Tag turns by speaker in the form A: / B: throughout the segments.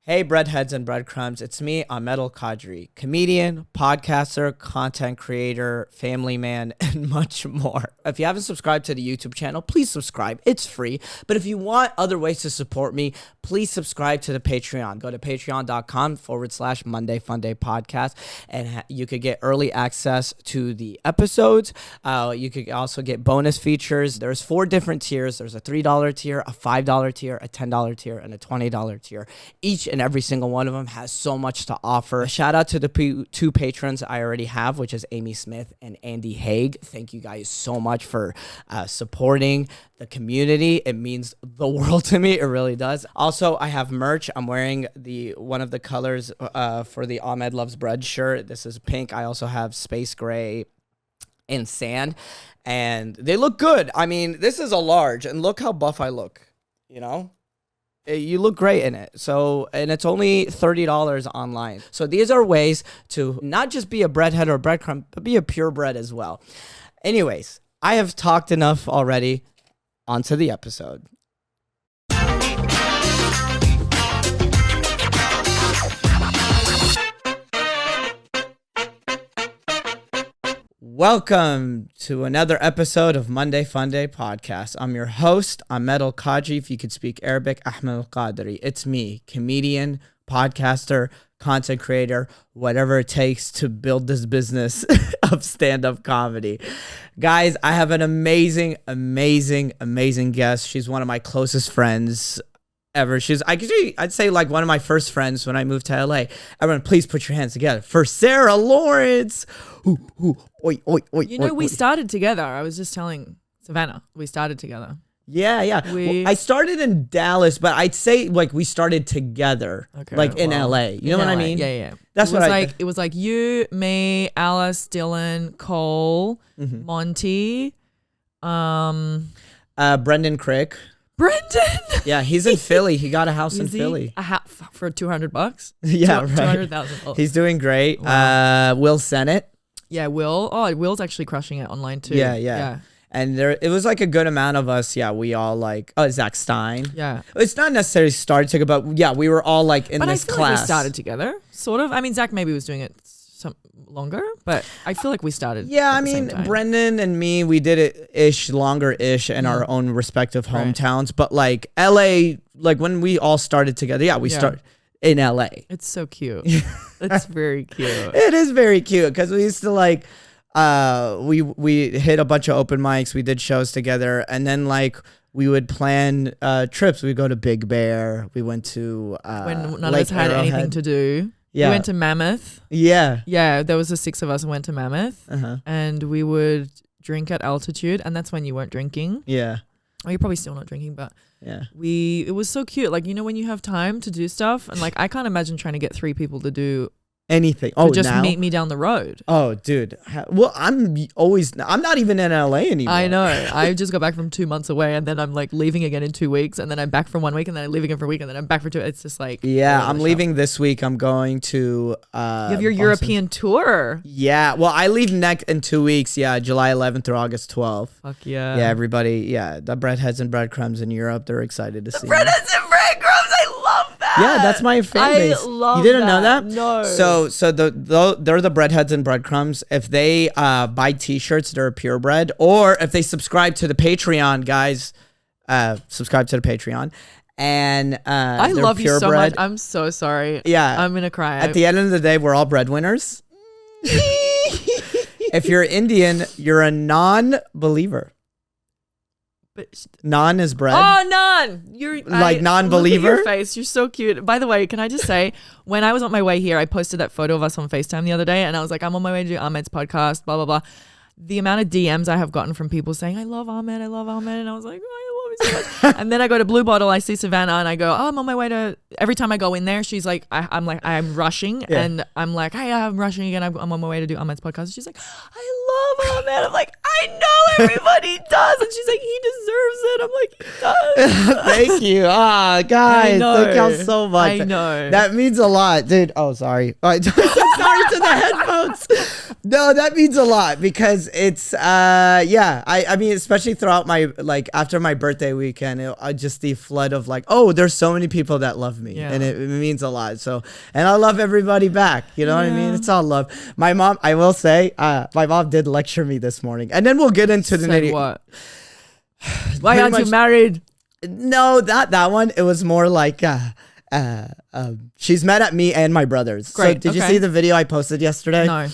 A: Hey, breadheads and breadcrumbs. It's me, Ahmed Al-kadri, comedian, podcaster, content creator, family man, and much more. If you haven't subscribed to the YouTube channel, please subscribe. It's free. But if you want other ways to support me, please subscribe to the Patreon. Go to patreon.com/MondayFundayPodcast, and you could get early access to the episodes. You could also get bonus features. There's 4 different tiers. There's a $3 tier, a $5 tier, a $10 tier, and a $20 tier. Each and every single one of them has so much to offer. Shout out to the 2 patrons I already have, which is Amy Smith and Andy Haig. Thank you guys so much for supporting the community. It means the world to me. It really does. Also, I have merch. I'm wearing one of the colors for the Ahmed Loves Bread shirt. This is pink. I also have space gray and sand, and they look good. I mean, this is a large, and look how buff I look, you know? You look great in it. So, and it's only $30 online. So these are ways to not just be a breadhead or a breadcrumb, but be a purebred as well. Anyways, I have talked enough already. On to the episode. Welcome to another episode of Monday Funday Podcast. I'm your host, Ahmed Al-kadri. If you could speak Arabic, Ahmed Al-kadri. It's me, comedian, podcaster, content creator, whatever it takes to build this business of stand-up comedy. Guys, I have an amazing guest. She's one of my closest friends ever. I'd say like one of my first friends when I moved to LA. Everyone, please put your hands together for Sarah Lawrence. Oi,
B: we started together. I was just telling Savannah, we started together.
A: Yeah. I started in Dallas, but I'd say like we started together, in LA. You know what I mean?
B: Yeah.
A: That's
B: it was like you, me, Alice, Dylan, Cole, Monty,
A: Brendan Crick.
B: Brendan.
A: Yeah, he's in Philly. He got a house in Philly.
B: A house for $200.
A: Yeah, right.
B: $200,000.
A: He's doing great.
B: Wow.
A: Will Sennett.
B: Yeah, Will. Oh, Will's actually crushing it online too.
A: Yeah. And it was like a good amount of us. Yeah, we all Zach Stein.
B: Yeah.
A: It's not necessarily started together, but yeah, we were all like in this class.
B: Like we started together, sort of. I mean, Zach maybe was doing it some longer, but I feel like we started.
A: Yeah, I mean, Brendan and me, we did it longer-ish in our own respective hometowns. Right. But like LA, like when we all started together, we started in LA.
B: It's so cute. It's very cute.
A: It is very cute because we used to like. We hit a bunch of open mics. We did shows together, and then like we would plan trips. We'd go to Big Bear. We went to
B: when none of us had anything to do.
A: Yeah,
B: we went to Mammoth.
A: Yeah.
B: There was the 6 of us and went to Mammoth, and we would drink at altitude, and that's when you weren't drinking.
A: Yeah.
B: Oh, you're probably still not drinking, but
A: yeah, it
B: was so cute. Like, you know, when you have time to do stuff, and like I can't imagine trying to get 3 people to do
A: anything.
B: Meet me down the road.
A: Oh, dude. Well, I'm not even in LA anymore.
B: I know. I just got back from 2 months away, and then I'm like leaving again in 2 weeks, and then I'm back for 1 week, and then I leave again for a week, and then I'm back for 2. It's just like,
A: yeah, I'm leaving this week. I'm going to
B: you have your Boston. European tour.
A: Yeah. Well, I leave next in 2 weeks. Yeah, July 11th through August 12th.
B: Fuck yeah.
A: Yeah, everybody. Yeah, the breadheads and breadcrumbs in Europe. They're excited to see.
B: Breadheads and breadcrumbs. I love that.
A: Yeah, that's my fan base.
B: I love
A: You didn't know that?
B: No.
A: So they're the breadheads and breadcrumbs. If they buy t-shirts, they're a purebred. Or if they subscribe to the Patreon, guys, subscribe to the Patreon. And
B: I love you so much. I'm so sorry.
A: Yeah.
B: I'm going to cry.
A: At the end of the day, we're all breadwinners. If you're Indian, you're a non-believer.
B: But
A: non is bread.
B: Oh, non! You're
A: like non-believer.
B: Look at your face. You're so cute. By the way, can I just say, when I was on my way here, I posted that photo of us on FaceTime the other day, and I was like, I'm on my way to do Ahmed's podcast, blah blah blah. The amount of DMs I have gotten from people saying, I love Ahmed, and I was like, oh, I love you so much. And then I go to Blue Bottle, I see Savannah, and I go, oh, I'm on my way to. Every time I go in there, she's like, I'm rushing, and I'm like, hey, I'm rushing again. I'm on my way to do Ahmed's podcast. She's like, I love Ahmed. I'm like, I know everybody does, and she's like, he deserves it. I'm like, he does.
A: Thank you. Guys, thank y'all so much.
B: I know
A: that means a lot, dude. Oh, sorry. Sorry to the headphones. No, that means a lot because it's I mean, especially throughout my after my birthday birthday weekend, just the flood of like, oh, there's so many people that love me, and it means a lot. So, and I love everybody back. You know what I mean? It's all love. My mom, I will say, my mom did lecture me this morning, and then we'll get into the nitty.
B: What? Why aren't you married?
A: No, that one. It was more like, she's mad at me and my brothers.
B: Great.
A: So did you see the video I posted yesterday?
B: No.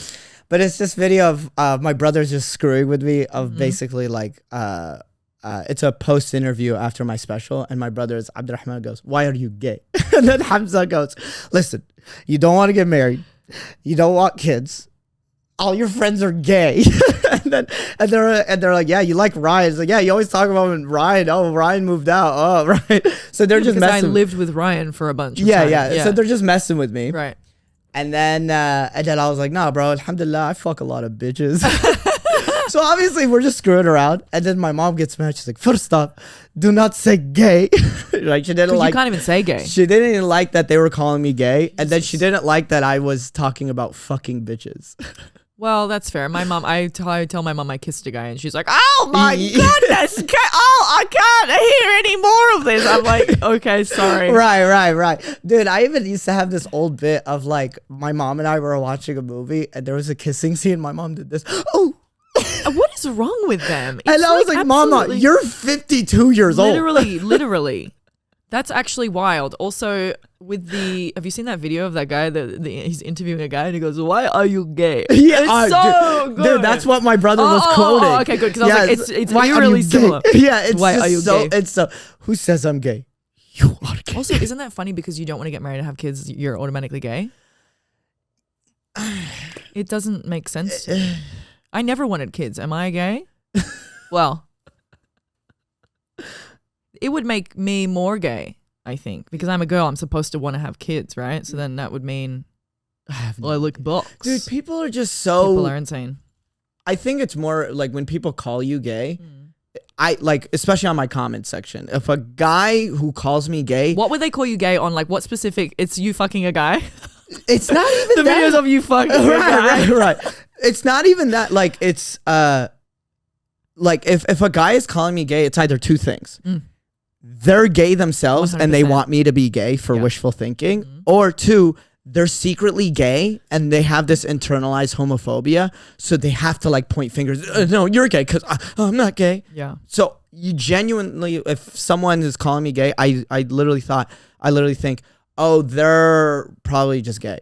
A: But it's this video of my brothers just screwing with me of basically like, it's a post interview after my special, and my brothers, Abdurrahman goes, why are you gay? And then Hamza goes, listen, you don't want to get married. You don't want kids. All your friends are gay. and they're like, yeah, you like Ryan. It's like, yeah, you always talk about when Ryan. Oh, Ryan moved out. Oh, right. So they're just messing.
B: I lived with Ryan for a bunch of time.
A: Yeah. So they're just messing with me.
B: Right.
A: And then I was like, nah, bro, alhamdulillah, I fuck a lot of bitches. So obviously we're just screwing around. And then my mom gets mad. She's like, first off, do not say gay. Like she didn't like.
B: You can't even say gay.
A: She didn't even like that they were calling me gay. And then she didn't like that I was talking about fucking bitches.
B: Well, that's fair. My mom, I tell my mom I kissed a guy, and she's like, "Oh my goodness! I can't hear any more of this." I'm like, "Okay, sorry."
A: Right. Dude, I even used to have this old bit of like my mom and I were watching a movie, and there was a kissing scene. My mom did this. Oh.
B: What is wrong with them?
A: And I was like, Mama, you're 52 years old.
B: Literally. That's actually wild. Also, have you seen that video of that guy he's interviewing a guy and he goes, "Why are you gay?"
A: Yeah,
B: it's so good.
A: Dude, that's what my brother was quoting.
B: Okay, good. Because I was like, it's really similar.
A: Yeah, it's
B: why are you
A: so
B: gay?
A: It's so. Who says I'm gay? You are gay.
B: Also, isn't that funny because you don't want to get married and have kids? You're automatically gay. It doesn't make sense to me. I never wanted kids. Am I gay? Well. It would make me more gay, I think, because I'm a girl. I'm supposed to want to have kids, right? So then that would mean I look box.
A: Dude, people are just so.
B: People are insane.
A: I think it's more like when people call you gay. I like, especially on my comment section. If a guy who calls me gay,
B: what would they call you gay on? Like, what specific? It's you fucking a guy.
A: It's not even
B: the videos of you fucking.
A: Right. It's not even that. Like it's like if a guy is calling me gay, it's either two things. They're gay themselves 100%. And they want me to be gay for wishful thinking, or two, they're secretly gay and they have this internalized homophobia, so they have to like point fingers. No, you're gay because I'm not gay. Yeah. So you genuinely, if someone is calling me gay, I literally think, oh, they're probably just gay.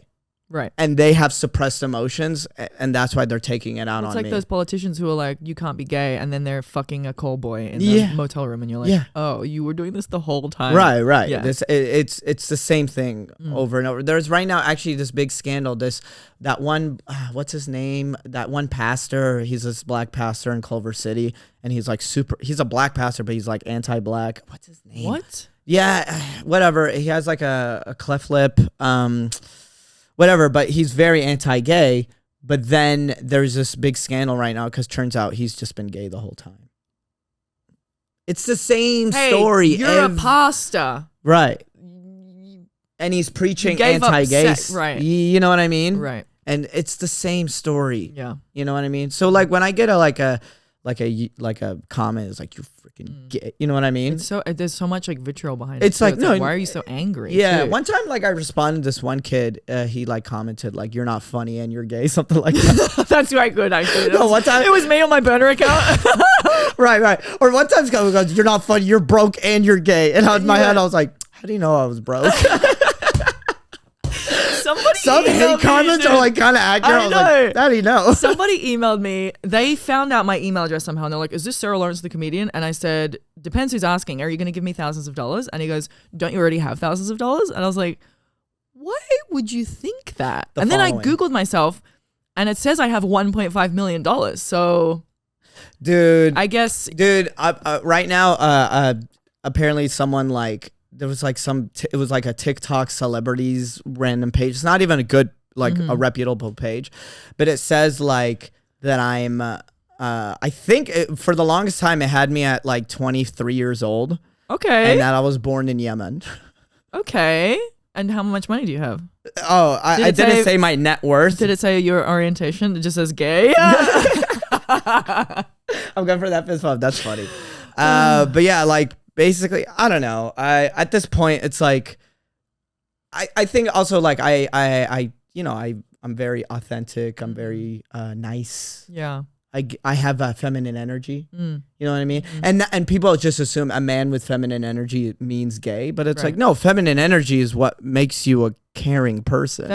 A: Right. And they have suppressed emotions, and that's why they're taking it out on me.
B: It's like those politicians who are like, you can't be gay, and then they're fucking a call boy in the motel room, and you're like, oh, you were doing this the whole time.
A: Right. Yeah. It's the same thing over and over. There's right now actually this big scandal. That one, what's his name? That one pastor, he's this black pastor in Culver City, and he's like he's a black pastor, but he's like anti-black. What's his name? What? Yeah, whatever. He has like a cleft lip. Whatever, but he's very anti-gay. But then there's this big scandal right now because turns out he's just been gay the whole time. It's the same story.
B: You're a pastor.
A: Right. And he's preaching anti-gay.
B: Right.
A: You know what I mean?
B: Right.
A: And it's the same story.
B: Yeah.
A: You know what I mean? So like when I get a comment, it's like, you freaking gay. You know what I mean?
B: It's so there's so much like vitriol behind it.
A: It's like, no,
B: why are you so angry?
A: Yeah.
B: Too?
A: One time, like I responded to this one kid. He like commented like, "You're not funny and you're gay," something like that.
B: That's quite good actually.
A: No, one time
B: it was me on my burner account.
A: Right. Or one time, someone goes, "You're not funny. You're broke and you're gay." And in my head, I was like, "How do you know I was broke?" Some hate comments are like kind of accurate. I know. Like, how do you know?
B: Somebody emailed me. They found out my email address somehow. And they're like, "Is this Sarah Lawrence the comedian?" And I said, "Depends who's asking. Are you going to give me thousands of dollars?" And he goes, "Don't you already have thousands of dollars?" And I was like, why would you think that? Then I Googled myself and it says I have $1.5 million. So,
A: dude,
B: I guess.
A: Dude, right now, apparently someone like, there was like it was like a TikTok celebrities random page. It's not even a good, like a reputable page, but it says like that I'm, I think for the longest time it had me at like 23 years old.
B: Okay.
A: And that I was born in Yemen. Okay.
B: And how much money do you have?
A: Oh, I didn't say my net worth.
B: Did it say your orientation? It just says gay.
A: I'm going for that fist bump. That's funny. But yeah, like, basically, I don't know. At this point, it's like, I think also like I'm very authentic. I'm very nice.
B: Yeah.
A: I have a feminine energy.
B: Mm.
A: You know what I mean? And people just assume a man with feminine energy means gay, but it's
B: Right.
A: like, no, feminine energy is what makes you a caring person.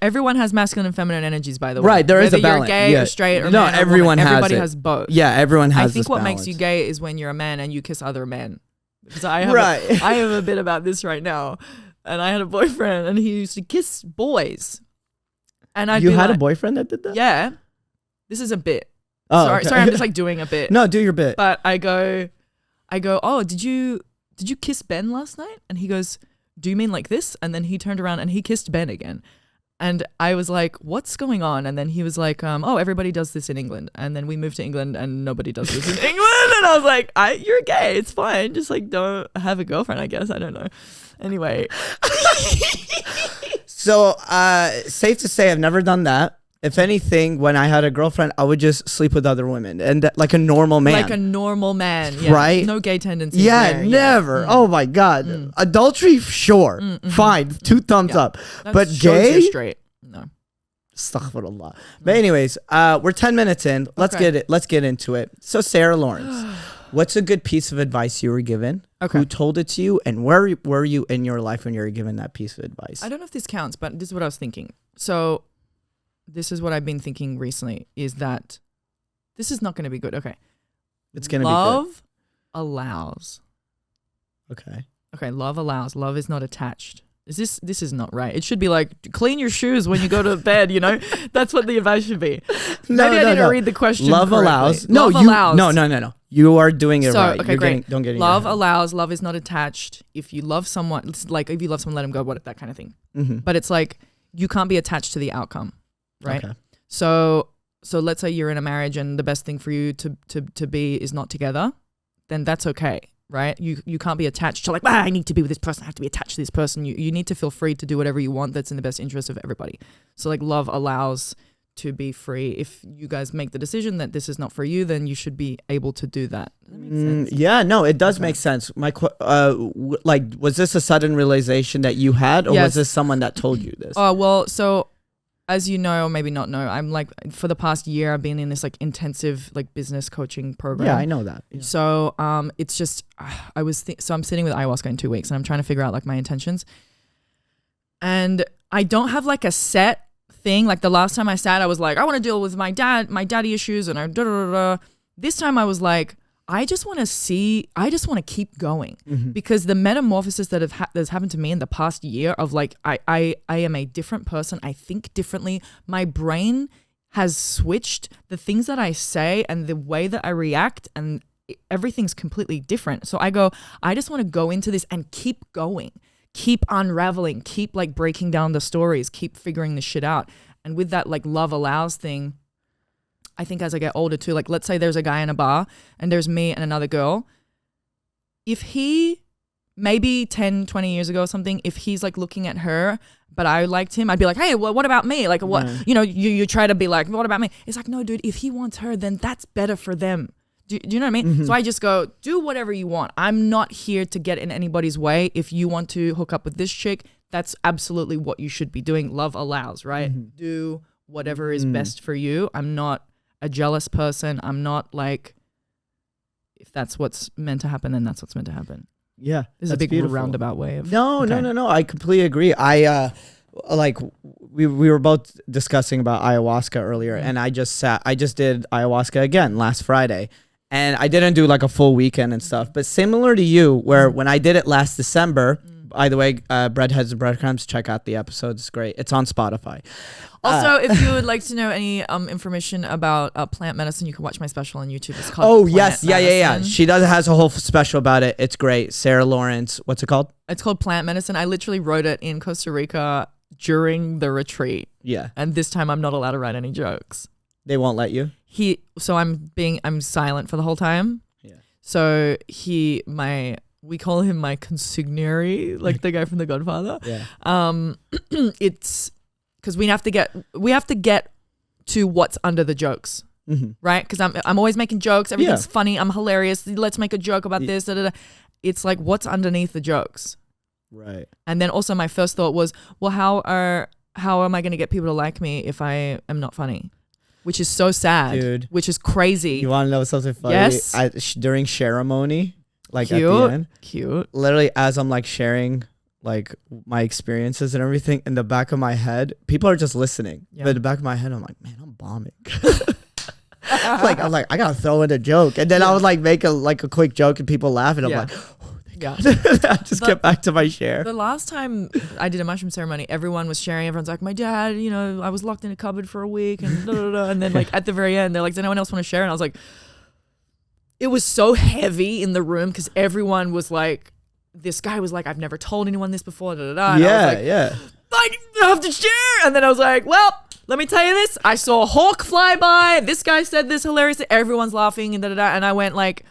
B: Everyone has masculine and feminine energies, by the way.
A: Right, there is a
B: Whether
A: balance.
B: you're gay
A: Yeah.
B: or straight or
A: No,
B: man or
A: everyone
B: woman,
A: has
B: everybody
A: it.
B: has both.
A: Yeah, everyone has
B: I think
A: this
B: what
A: balance.
B: makes you gay is when you're a man and you kiss other men. Because I have
A: Right.
B: I have a bit about this right now. And I had a boyfriend and he used to kiss boys. And I'd
A: You
B: be
A: had
B: like,
A: a boyfriend that did that?
B: yeah, this is a bit.
A: Oh,
B: sorry,
A: okay.
B: sorry, I'm just like doing a bit.
A: No, do your bit.
B: But I go, oh, did you kiss Ben last night? And he goes, do you mean like this? And then he turned around and he kissed Ben again. And I was like, what's going on? And then he was like, oh, everybody does this in England. And then we moved to England and nobody does this in England. And I was like, you're gay. It's fine. Just like don't have a girlfriend, I guess. I don't know. Anyway.
A: So, safe to say, I've never done that. If anything, when I had a girlfriend, I would just sleep with other women and like a normal man.
B: Like a normal man. Yeah.
A: Right?
B: No gay tendencies.
A: Yeah,
B: there.
A: never. Oh my God. Adultery, sure. Fine. 2 thumbs up.
B: That
A: But
B: shows
A: gay?
B: you're straight. No.
A: Astaghfirullah. But anyways, we're 10 minutes in. Let's get into it. So Sarah Lawrence, what's a good piece of advice you were given?
B: Okay.
A: Who told it to you? And where were you in your life when you were given that piece of advice?
B: I don't know if this counts, but this is what I was thinking. So this is what I've been thinking recently is that this is not going to be good. Okay.
A: It's going to be
B: Love allows.
A: good. Okay.
B: Okay. Love allows. Love is not attached. This is not right. It should be like clean your shoes when you go to bed, you know? That's what the advice should be. Maybe I didn't read the question
A: Love
B: correctly.
A: allows.
B: Love allows.
A: No. You are doing it
B: So,
A: right.
B: okay, great.
A: Don't get it.
B: Love allows. Love is not attached. If you love someone, it's like if you love someone, let them go. That kind of thing.
A: Mm-hmm.
B: But it's like you can't be attached to the outcome, right?
A: Okay.
B: So let's say you're in a marriage and the best thing for you to be is not together, then that's okay, right? You can't be attached to like, I need to be with this person. I have to be attached to this person. You need to feel free to do whatever you want that's in the best interest of everybody. So like love allows to be free. If you guys make the decision that this is not for you, then you should be able to do that. Does that make sense?
A: Yeah, no, it does make sense. Like, was this a sudden realization that you had, or
B: Yes.
A: was this someone that told you this?
B: Oh, well, so as you know, or maybe not know, I'm like, for the past year, I've been in this like intensive like business coaching program.
A: Yeah, I know that. Yeah.
B: So it's just, so I'm sitting with ayahuasca in 2 weeks and I'm trying to figure out like my intentions. And I don't have like a set thing. Like the last time I sat, I was like, I want to deal with my daddy issues and This time I was like, I just want to keep going because the metamorphosis that's happened to me in the past year of like, I am a different person. I think differently. My brain has switched. The things that I say and the way that I react and everything's completely different. So I just want to go into this and keep going, keep unraveling, keep like breaking down the stories, keep figuring this shit out. And with that like love allows thing, I think as I get older too, like let's say there's a guy in a bar and there's me and another girl. If he, maybe 10, 20 years ago or something, if he's like looking at her, but I liked him, I'd be like, hey, well, what about me? Like what, you try to be like, what about me? It's like, no, dude, if he wants her, then that's better for them. Do you know what I mean? So I just go, do whatever you want. I'm not here to get in anybody's way. If you want to hook up with this chick, that's absolutely what you should be doing. Love allows, right? Do whatever is best for you. I'm not a jealous person. I'm not like, if that's what's meant to happen, then that's what's meant to happen.
A: Yeah.
B: This is a big roundabout way of.
A: No. I completely agree. We were both discussing about ayahuasca earlier, and I just did ayahuasca again last Friday. And I didn't do like a full weekend and stuff, but similar to you, where when I did it last December, by the way, Breadheads and Breadcrumbs, check out the episode. It's great. It's on Spotify.
B: Also, if you would like to know any information about plant medicine, you can watch my special on YouTube. It's called Plant Medicine.
A: She has a whole special about it. It's great. Sarah Lawrence. What's it called?
B: It's called Plant Medicine. I literally wrote it in Costa Rica during the retreat.
A: Yeah.
B: And this time I'm not allowed to write any jokes.
A: They won't let you?
B: So I'm silent for the whole time. Yeah. So we call him my consigliere, like the guy from The Godfather.
A: Yeah.
B: It's because we have to get to what's under the jokes, right? Because I'm always making jokes. Everything's funny. I'm hilarious. Let's make a joke about this. Da, da, da. it's like, what's underneath the jokes?
A: Right.
B: And then also my first thought was, well, how am I going to get people to like me if I am not funny? Which is so sad. Dude. Which is crazy.
A: You want to know something funny?
B: Yes.
A: During ceremony, like
B: cute,
A: at the end.
B: Cute.
A: Literally, as I'm like sharing like my experiences and everything, in the back of my head, people are just listening. Yeah. But in the back of my head, I'm like, man, I'm bombing. I'm like, I gotta throw in a joke, and then I would like make a quick joke, and people laugh, and I'm like, oh,
B: yeah.
A: I just get back to my share.
B: The last time I did a mushroom ceremony, everyone was sharing. Everyone's like, my dad, you know, I was locked in a cupboard for a week, and and then like at the very end, they're like, does anyone else want to share? And I was like, it was so heavy in the room because everyone was like, this guy was like, I've never told anyone this before. And I was like, I have to share. And then I was like, well, let me tell you this. I saw a hawk fly by. This guy said this hilarious. Everyone's laughing and And I went like,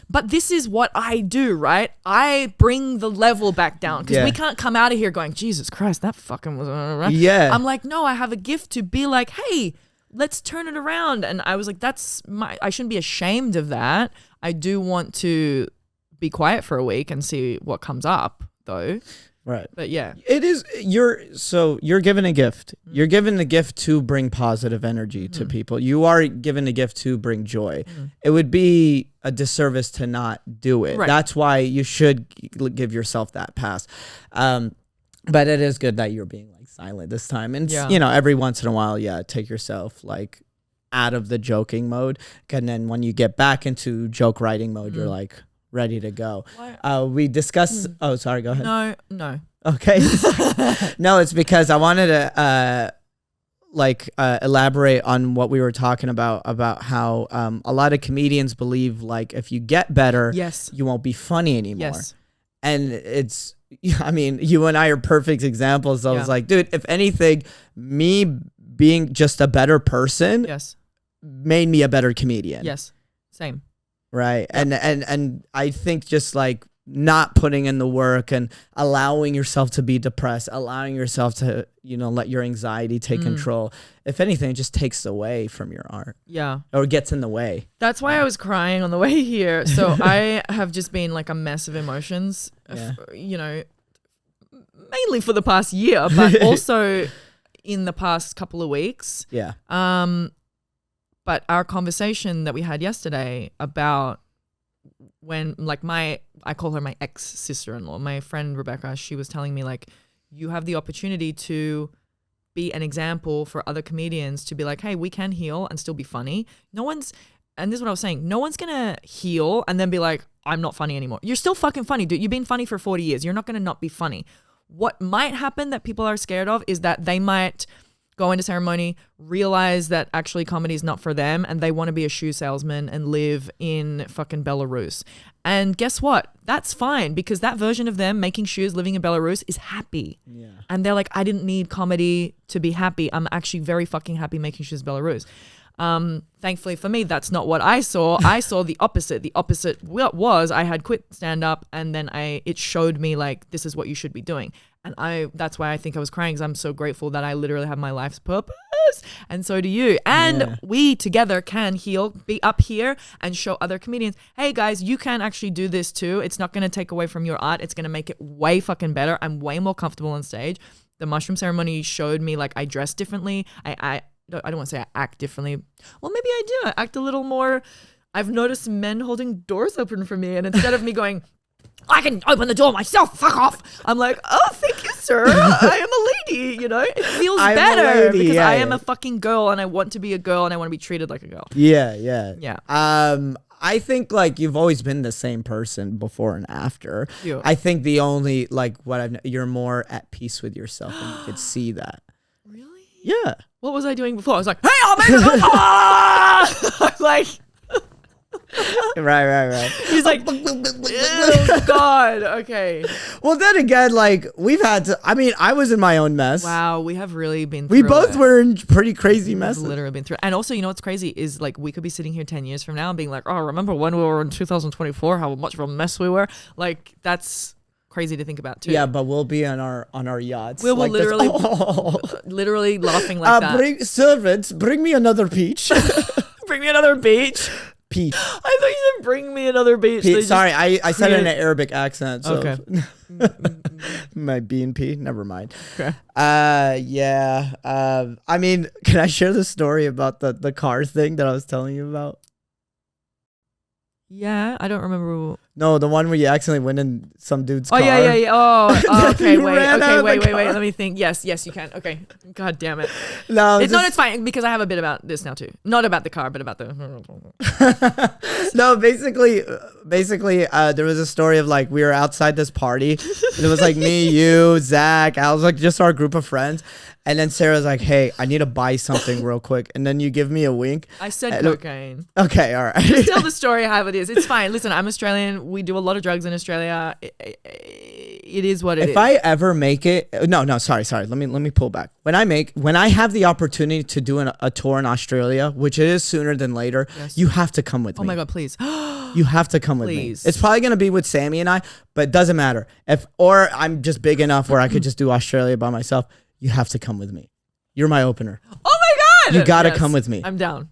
B: but this is what I do, right? I bring the level back down because we can't come out of here going, Jesus Christ, that fucking was.
A: Yeah.
B: I'm like, no, I have a gift to be like, hey, let's turn it around. And I was like, I shouldn't be ashamed of that. I do want to be quiet for a week and see what comes up though.
A: Right.
B: But yeah.
A: It is, you're given a gift. You're given a gift to bring positive energy to people. You are given a gift to bring joy. It would be a disservice to not do it. Right. That's why you should give yourself that pass. But it is good that you're being like silent this time. And you know, every once in a while, take yourself like out of the joking mode. And then when you get back into joke writing mode, you're like ready to go. We discussed, oh, sorry, go ahead.
B: No.
A: Okay. No, it's because I wanted to elaborate on what we were talking about how a lot of comedians believe like if you get better, you won't be funny anymore. Yes. And it's, I mean, you and I are perfect examples. I was like, dude, if anything, me being just a better person made me a better comedian.
B: Yes. Same.
A: Right. Yep. And I think just like not putting in the work and allowing yourself to be depressed, allowing yourself to, you know, let your anxiety take control. If anything, it just takes away from your art. Yeah. Or gets in the way.
B: That's why I was crying on the way here. So I have just been like a mess of emotions, you know, mainly for the past year, but also in the past couple of weeks. Yeah. But our conversation that we had yesterday about when like I call her my ex-sister-in-law, my friend Rebecca, she was telling me like, you have the opportunity to be an example for other comedians to be like, hey, we can heal and still be funny. And this is what I was saying, no one's going to heal and then be like, I'm not funny anymore. You're still fucking funny, dude. You've been funny for 40 years. You're not going to not be funny. What might happen that people are scared of is that they might go into ceremony, realize that actually comedy is not for them and they want to be a shoe salesman and live in fucking Belarus. And guess what? That's fine because that version of them making shoes, living in Belarus is happy. Yeah. And they're like, I didn't need comedy to be happy. I'm actually very fucking happy making shoes in Belarus. Thankfully for me, that's not what I saw. I saw the opposite. The opposite was I had quit stand up and then it showed me like, this is what you should be doing. And that's why I think I was crying because I'm so grateful that I literally have my life's purpose. And so do you. And we together can heal, be up here and show other comedians, hey guys, you can actually do this too. It's not going to take away from your art. It's going to make it way fucking better. I'm way more comfortable on stage. The mushroom ceremony showed me like I dress differently. I don't want to say I act differently. Well, maybe I do. I act a little more. I've noticed men holding doors open for me. And instead of me going, I can open the door myself, fuck off, I'm like, oh, thank you, sir. I am a lady, you know? It feels better because I am a fucking girl and I want to be a girl and I want to be treated like a girl.
A: Yeah. I think like you've always been the same person before and after. Yeah. I think the only like you're more at peace with yourself and you could see that.
B: Really?
A: Yeah.
B: What was I doing before? I was like, hey, I'm like...
A: Right.
B: He's like, oh God. Okay.
A: Well, then again, like we've had to. I mean, I was in my own mess.
B: Wow, we have really been. Through
A: We both were in pretty crazy messes.
B: Literally been through. And also, you know what's crazy is like we could be sitting here 10 years from now and being like, oh, remember when we were in 2024? How much of a mess we were. Like that's crazy to think about too.
A: Yeah, but we'll be on our yachts.
B: We will like literally laughing like that.
A: Servants, bring me another peach.
B: Bring me another peach.
A: Peach.
B: I thought you Bring me another beach.
A: Sorry, I said it in an Arabic accent. So
B: Okay.
A: my B and P. Never mind.
B: Okay.
A: Yeah. I mean, can I share the story about the car thing that I was telling you about?
B: Yeah, I don't remember.
A: No, the one where you accidentally went in some dude's car.
B: Yeah. Oh, okay,
A: You ran out of
B: wait.
A: the car.
B: Let me think. Yes, you can. Okay. God damn it.
A: No,
B: It's fine because I have a bit about this now too. Not about the car, but about the.
A: No, basically, there was a story of like we were outside this party. And it was like me, you, Zach. I was like just our group of friends. And then Sarah's like, "Hey, I need to buy something real quick." And then you give me a wink.
B: I said cocaine.
A: Okay, all right.
B: Just tell the story how it is. It's fine. Listen, I'm Australian. We do a lot of drugs in Australia. It is what it is.
A: If I ever make it, no, sorry. Let me pull back. When I have the opportunity to do a tour in Australia, which it is sooner than later,
B: Yes.
A: you have to come with me.
B: Oh my God, please.
A: You have to come with
B: Please.
A: me. It's probably gonna be with Sammy and I, but it doesn't matter. Or I'm just big enough where I could just do Australia by myself. You have to come with me. You're my opener.
B: Oh my God.
A: You gotta come with me.
B: I'm down.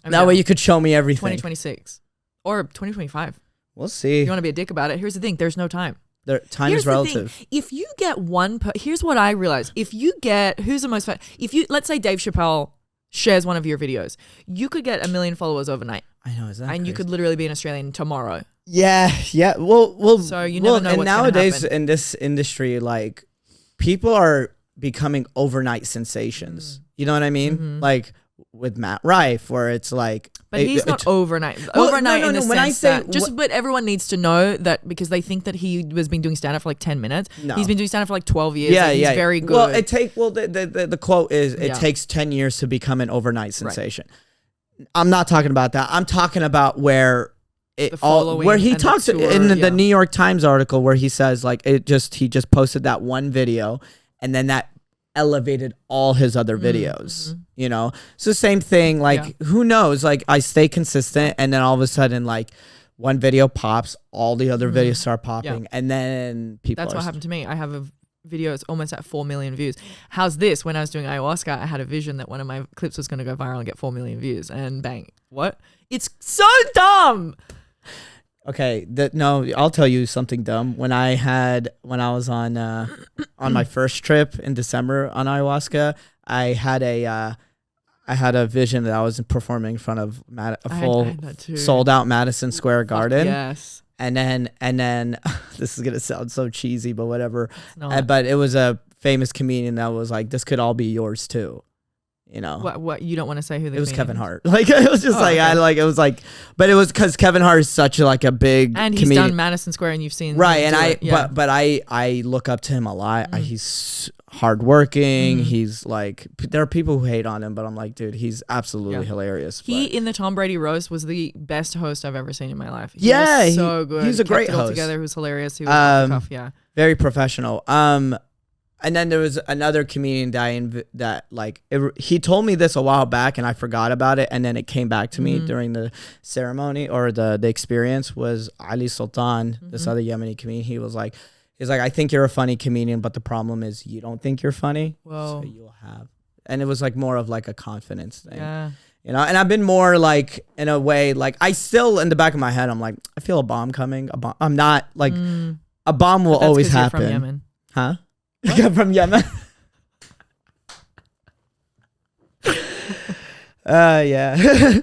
A: That way you could show me everything.
B: 2026 or 2025.
A: We'll see.
B: If you want to be a dick about it, here's the thing. There's no time.
A: Time
B: Here's
A: is
B: the
A: relative.
B: thing. If you get here's what I realized. If you get, who's the most, let's say Dave Chappelle shares one of your videos, you could get 1 million followers overnight.
A: I know, is that
B: And
A: crazy?
B: you could literally be an Australian tomorrow.
A: Yeah. Well.
B: So you never know
A: and
B: what's
A: nowadays
B: gonna happen.
A: in this industry, like people are becoming overnight sensations. You know what I mean?
B: Mhm.
A: Like with Matt Rife, where it's like,
B: But he's not overnight.
A: Well,
B: Overnight
A: no,
B: in the
A: when I
B: sense
A: say
B: that but everyone needs to know that because they think that he has been doing stand-up for like 10 minutes.
A: No.
B: He's been doing stand-up for like 12 years.
A: Yeah,
B: and he's
A: yeah.
B: very good.
A: Well, the quote is it
B: Yeah.
A: takes 10 years to become an overnight sensation. I'm not talking about that. I'm talking about where
B: The following
A: where he
B: and the
A: talks
B: tour,
A: in the
B: yeah.
A: New York Times article where he says like he just posted that one video and then that elevated all his other videos. You know, it's the same thing. Like who knows? Like I stay consistent and then all of a sudden like one video pops, all the other videos start popping, and then people.
B: That's what happened to me. I have a video it's almost at 4 million views. How's this? When I was doing ayahuasca, I had a vision that one of my clips was going to go viral and get 4 million views, and bang! What? It's so dumb.
A: Okay, no, I'll tell you something dumb. When I was on my first trip in December on ayahuasca, I had a vision that I was performing in front of a full sold out Madison Square Garden.
B: Yes.
A: And then this is gonna sound so cheesy, but whatever.
B: not.
A: But it was a famous comedian that was like, "This could all be yours too." You know,
B: What you don't want to say who the
A: it was
B: comedian
A: Kevin
B: is?
A: Hart. Like it was just it was like, but it was because Kevin Hart is such like a big
B: And he's
A: comedian.
B: done Madison Square, and you've seen
A: Right,
B: him
A: and
B: do it.
A: but I look up to him a lot. He's hardworking. He's like, there are people who hate on him, but I'm like, dude, he's absolutely hilarious.
B: He
A: but-
B: in the Tom Brady roast was the best host I've ever seen in my life.
A: Yeah,
B: was so good.
A: he's a
B: Kept
A: great
B: it all
A: host.
B: together. He was hilarious. He was off the cuff, yeah.
A: very professional. And then there was another comedian that he told me this a while back and I forgot about it, and then it came back to me during the ceremony or the experience. Was Ali Sultan, this other Yemeni comedian. He's like, I think you're a funny comedian, but the problem is you don't think you're funny.
B: Whoa.
A: So you'll have, and it was like more of like a confidence thing.
B: Yeah.
A: You know, and I've been more like, in a way, like I still in the back of my head, I'm like, I feel a bomb coming. I'm not like a bomb will
B: But that's
A: always
B: 'cause you're
A: happen.
B: from Yemen.
A: Huh? From Yemen. Yeah.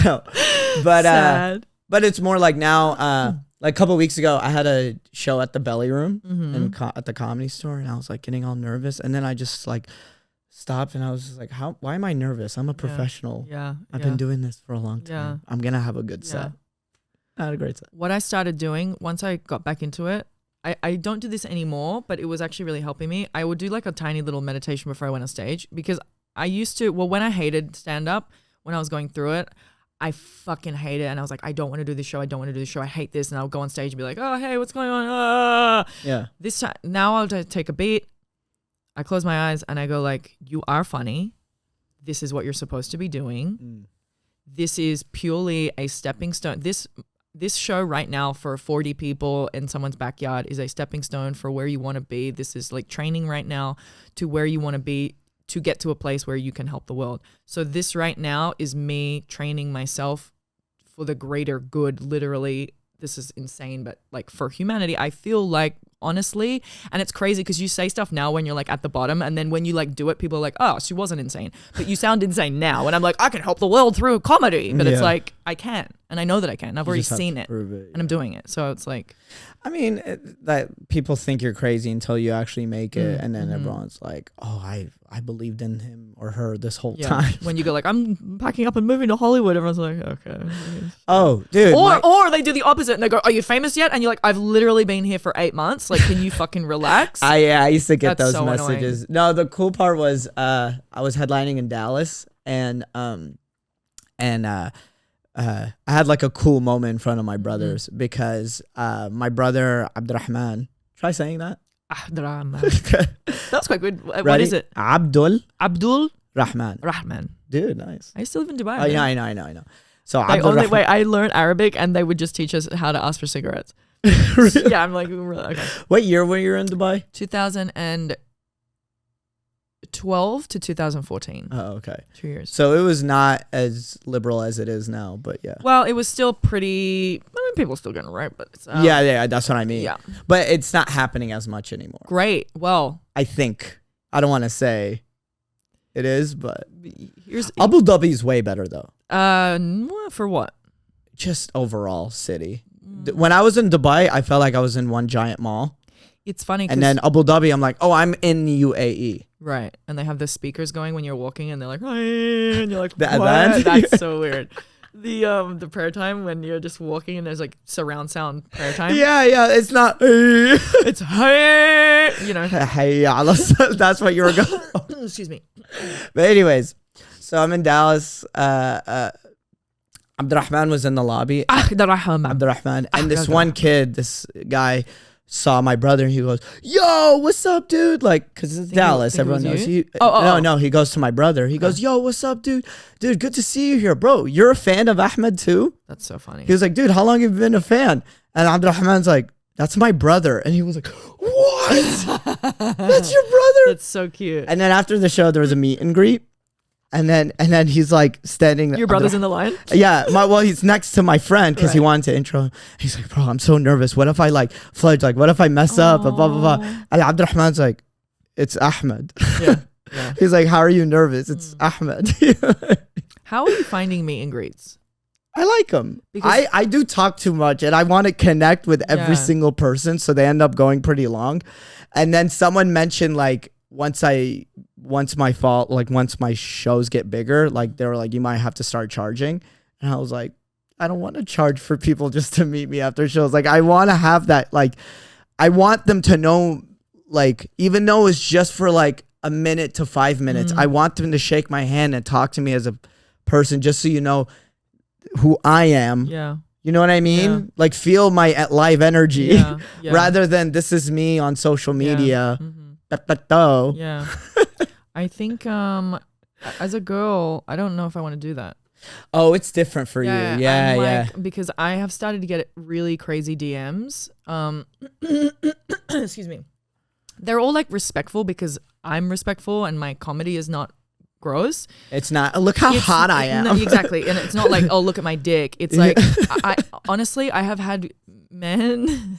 A: No.
B: Sad.
A: But it's more like now, like a couple of weeks ago, I had a show at the Belly Room at the Comedy Store, and I was like getting all nervous, and then I just like stopped, and I was just like, why am I nervous? I'm a professional.
B: Yeah.
A: I've been doing this for a long time.
B: Yeah.
A: I'm gonna have a good set. I had a great set.
B: What I started doing once I got back into it, I don't do this anymore, but it was actually really helping me. I would do like a tiny little meditation before I went on stage, because I used to, when I hated stand up, when I was going through it, I fucking hate it. And I was like, I don't want to do this show. I don't want to do this show. I hate this. And I'll go on stage and be like, oh, hey, what's going on? Ah.
A: Yeah.
B: This time, now I'll take a beat. I close my eyes and I go like, you are funny. This is what you're supposed to be doing. This is purely a stepping stone. This show right now for 40 people in someone's backyard is a stepping stone for where you want to be. This is like training right now to where you want to be to get to a place where you can help the world. So this right now is me training myself for the greater good, literally. This is insane, but like for humanity, I feel like honestly, and it's crazy because you say stuff now when you're like at the bottom, and then when you like do it, people are like, oh, she wasn't insane, but you sound insane now. And I'm like, I can help the world through comedy, but it's like, I can, and I know that I can. I've already seen it, and I'm doing it. So it's like,
A: I mean, that people think you're crazy until you actually make it, and then everyone's like, oh, I believed in him or her this whole time.
B: When you go like, I'm packing up and moving to Hollywood, everyone's like, okay.
A: Oh, dude.
B: Or they do the opposite and they go, are you famous yet? And you're like, I've literally been here for 8 months. Like, can you fucking relax?
A: I used to get
B: That's
A: those
B: so
A: messages.
B: annoying.
A: No, the cool part was I was headlining in Dallas, and I had like a cool moment in front of my brothers because my brother Abdurrahman. Try saying that.
B: Abdurrahman. That's quite good. What
A: Ready?
B: is it?
A: Abdul
B: Rahman.
A: Dude, nice.
B: I still live in Dubai.
A: Oh yeah, I know. So
B: I learned Arabic and they would just teach us how to ask for cigarettes. Yeah, I'm like, okay.
A: What year were you in Dubai?
B: 2012 to 2014.
A: Oh, okay.
B: 2 years.
A: So it was not as liberal as it is now, but yeah.
B: Well, it was still pretty. I mean, people are still getting raped, but it's,
A: yeah, that's what I mean.
B: Yeah.
A: But it's not happening as much anymore.
B: Great. Well,
A: I think. I don't want to say it is, but
B: here's
A: Abu Dhabi is way better though.
B: For what?
A: Just overall city. When I was in Dubai, I felt like I was in one giant mall.
B: It's funny.
A: And then Abu Dhabi, I'm like, oh, I'm in UAE.
B: Right. And they have the speakers going when you're walking and they're like, hey, and you're like,
A: The
B: what?
A: adhan?
B: That's so weird. The prayer time when you're just walking and there's like surround sound prayer time.
A: Yeah. It's not.
B: It's hey, you know.
A: Hey, that's what you were going.
B: Excuse me.
A: But anyways, so I'm in Dallas. Abdurrahman was in the lobby. Abdurrahman. And this one kid, this guy, saw my brother. He goes, yo, what's up, dude? Like, because it's Dallas. Everyone knows. No, he goes to my brother. He goes, yo, what's up, dude? Dude, good to see you here. Bro, you're a fan of Ahmed too?
B: That's so funny.
A: He was like, dude, how long have you been a fan? And Abdurrahman's like, that's my brother. And he was like, what? That's your brother?
B: That's so cute.
A: And then after the show, there was a meet and greet. And then he's like standing.
B: Your brother's in the line?
A: Yeah. He's next to my friend because he wanted to intro him. He's like, bro, I'm so nervous. What if I like fudge? Like, what if I mess up? Blah, blah, blah. And Abdurrahman's like, it's Ahmed.
B: Yeah.
A: He's like, how are you nervous? It's Ahmed.
B: How are you finding meet and greets?
A: I like them. I do talk too much and I want to connect with every single person. So they end up going pretty long. And then someone mentioned like, once my shows get bigger, like they were like, you might have to start charging. And I was like, I don't want to charge for people just to meet me after shows. Like I want to have that, like, I want them to know, like, even though it's just for like a minute to 5 minutes, I want them to shake my hand and talk to me as a person, just so you know who I am.
B: Yeah.
A: You know what I mean?
B: Yeah.
A: Like feel my live energy rather than this is me on social media.
B: Yeah. Yeah. I think as a girl, I don't know if I want to do that.
A: Oh, it's different for you. Yeah.
B: Because I have started to get really crazy DMs. Excuse me. They're all like respectful because I'm respectful and my comedy is not gross.
A: It's not, look how hot I am.
B: No, exactly. And it's not like, oh, look at my dick. It's like, I honestly, I have had men...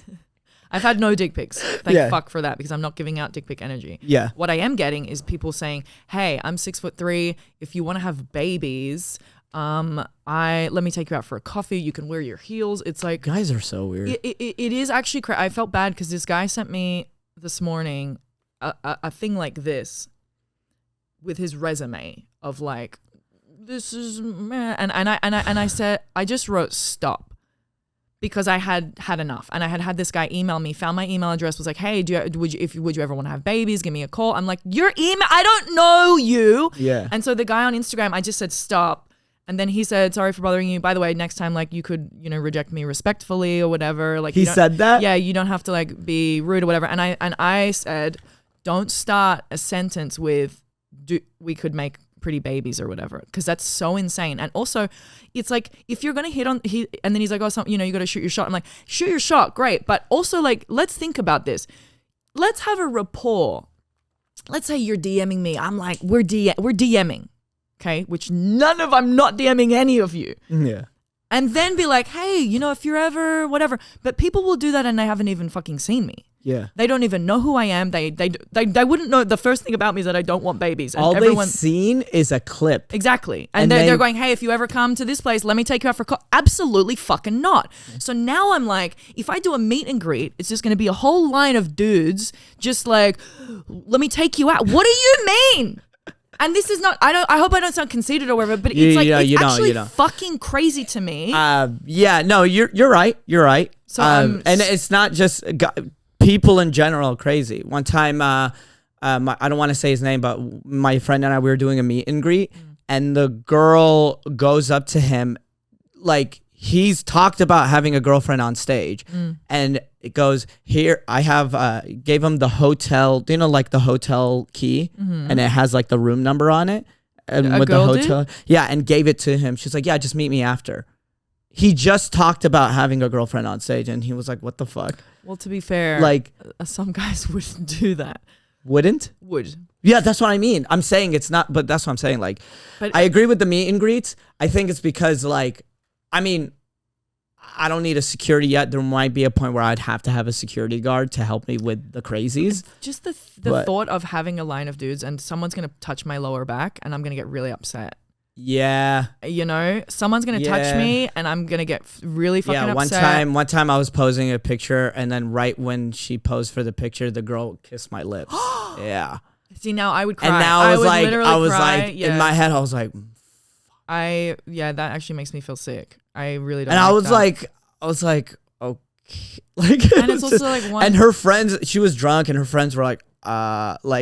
B: I've had no dick pics. Thank fuck for that because I'm not giving out dick pic energy.
A: Yeah.
B: What I am getting is people saying, hey, I'm 6'3". If you want to have babies, let me take you out for a coffee. You can wear your heels. It's like,
A: guys are so weird.
B: It is actually I felt bad because this guy sent me this morning a thing like this with his resume of like, this is meh. And I said, I just wrote stop. Because I had enough, and I had this guy email me, found my email address, was like, "Hey, would you ever want to have babies? Give me a call." I'm like, "Your email? I don't know you."
A: Yeah.
B: And so the guy on Instagram, I just said stop, and then he said, "Sorry for bothering you. By the way, next time, like, you could, reject me respectfully or whatever." Like
A: he said that.
B: Yeah, you don't have to like be rude or whatever. And I said, don't start a sentence with, we could make pretty babies or whatever, because that's so insane. And also it's like, if you're gonna hit on and then he's like, oh, something, you gotta shoot your shot. I'm like, shoot your shot, great, but also like, let's think about this. Let's have a rapport. Let's say you're DMing me, I'm like, we're DMing, okay, which I'm not DMing any of you.
A: Yeah.
B: and then be like, hey, you know, if you're ever whatever. But people will do that and they haven't even fucking seen me.
A: Yeah.
B: They don't even know who I am. They wouldn't know. The first thing about me is that I don't want babies. And
A: all they've seen is a clip.
B: Exactly. And they're going, hey, if you ever come to this place, let me take you out for absolutely fucking not. So now I'm like, if I do a meet and greet, it's just going to be a whole line of dudes just like, let me take you out. What do you mean? And this is not, I hope I don't sound conceited or whatever, but it's it's actually fucking crazy to me.
A: No, you're right. You're right.
B: So
A: and it's not just people in general are crazy. One time, I don't want to say his name, but my friend and I, we were doing a meet and greet, and the girl goes up to him, like he's talked about having a girlfriend on stage, and it goes, here, I have, gave him the hotel, you know, like the hotel key, and it has like the room number on it. And with the hotel, yeah, and gave it to him. She's like, yeah, just meet me after. He just talked about having a girlfriend on stage, and he was like, what the fuck?
B: Well, to be fair,
A: like
B: some guys wouldn't do that.
A: Would. Yeah, that's what I mean. I'm saying it's not, but that's what I'm saying. Like, I agree with the meet and greets. I think it's because, like, I mean, I don't need a security yet. There might be a point where I'd have to have a security guard to help me with the crazies.
B: Just the thought of having a line of dudes and someone's going to touch my lower back and I'm going to get really upset.
A: Yeah.
B: You know, someone's going to touch me and I'm going to get really fucking upset.
A: One time I was posing a picture, and then right when she posed for the picture, the girl kissed my lips. Yeah.
B: See, now I would cry.
A: And now I was like, in my head, I was like,
B: that actually makes me feel sick. I really don't.
A: And I was like, okay. Like,
B: and it's also like one.
A: And her friends, she was drunk, and her friends were like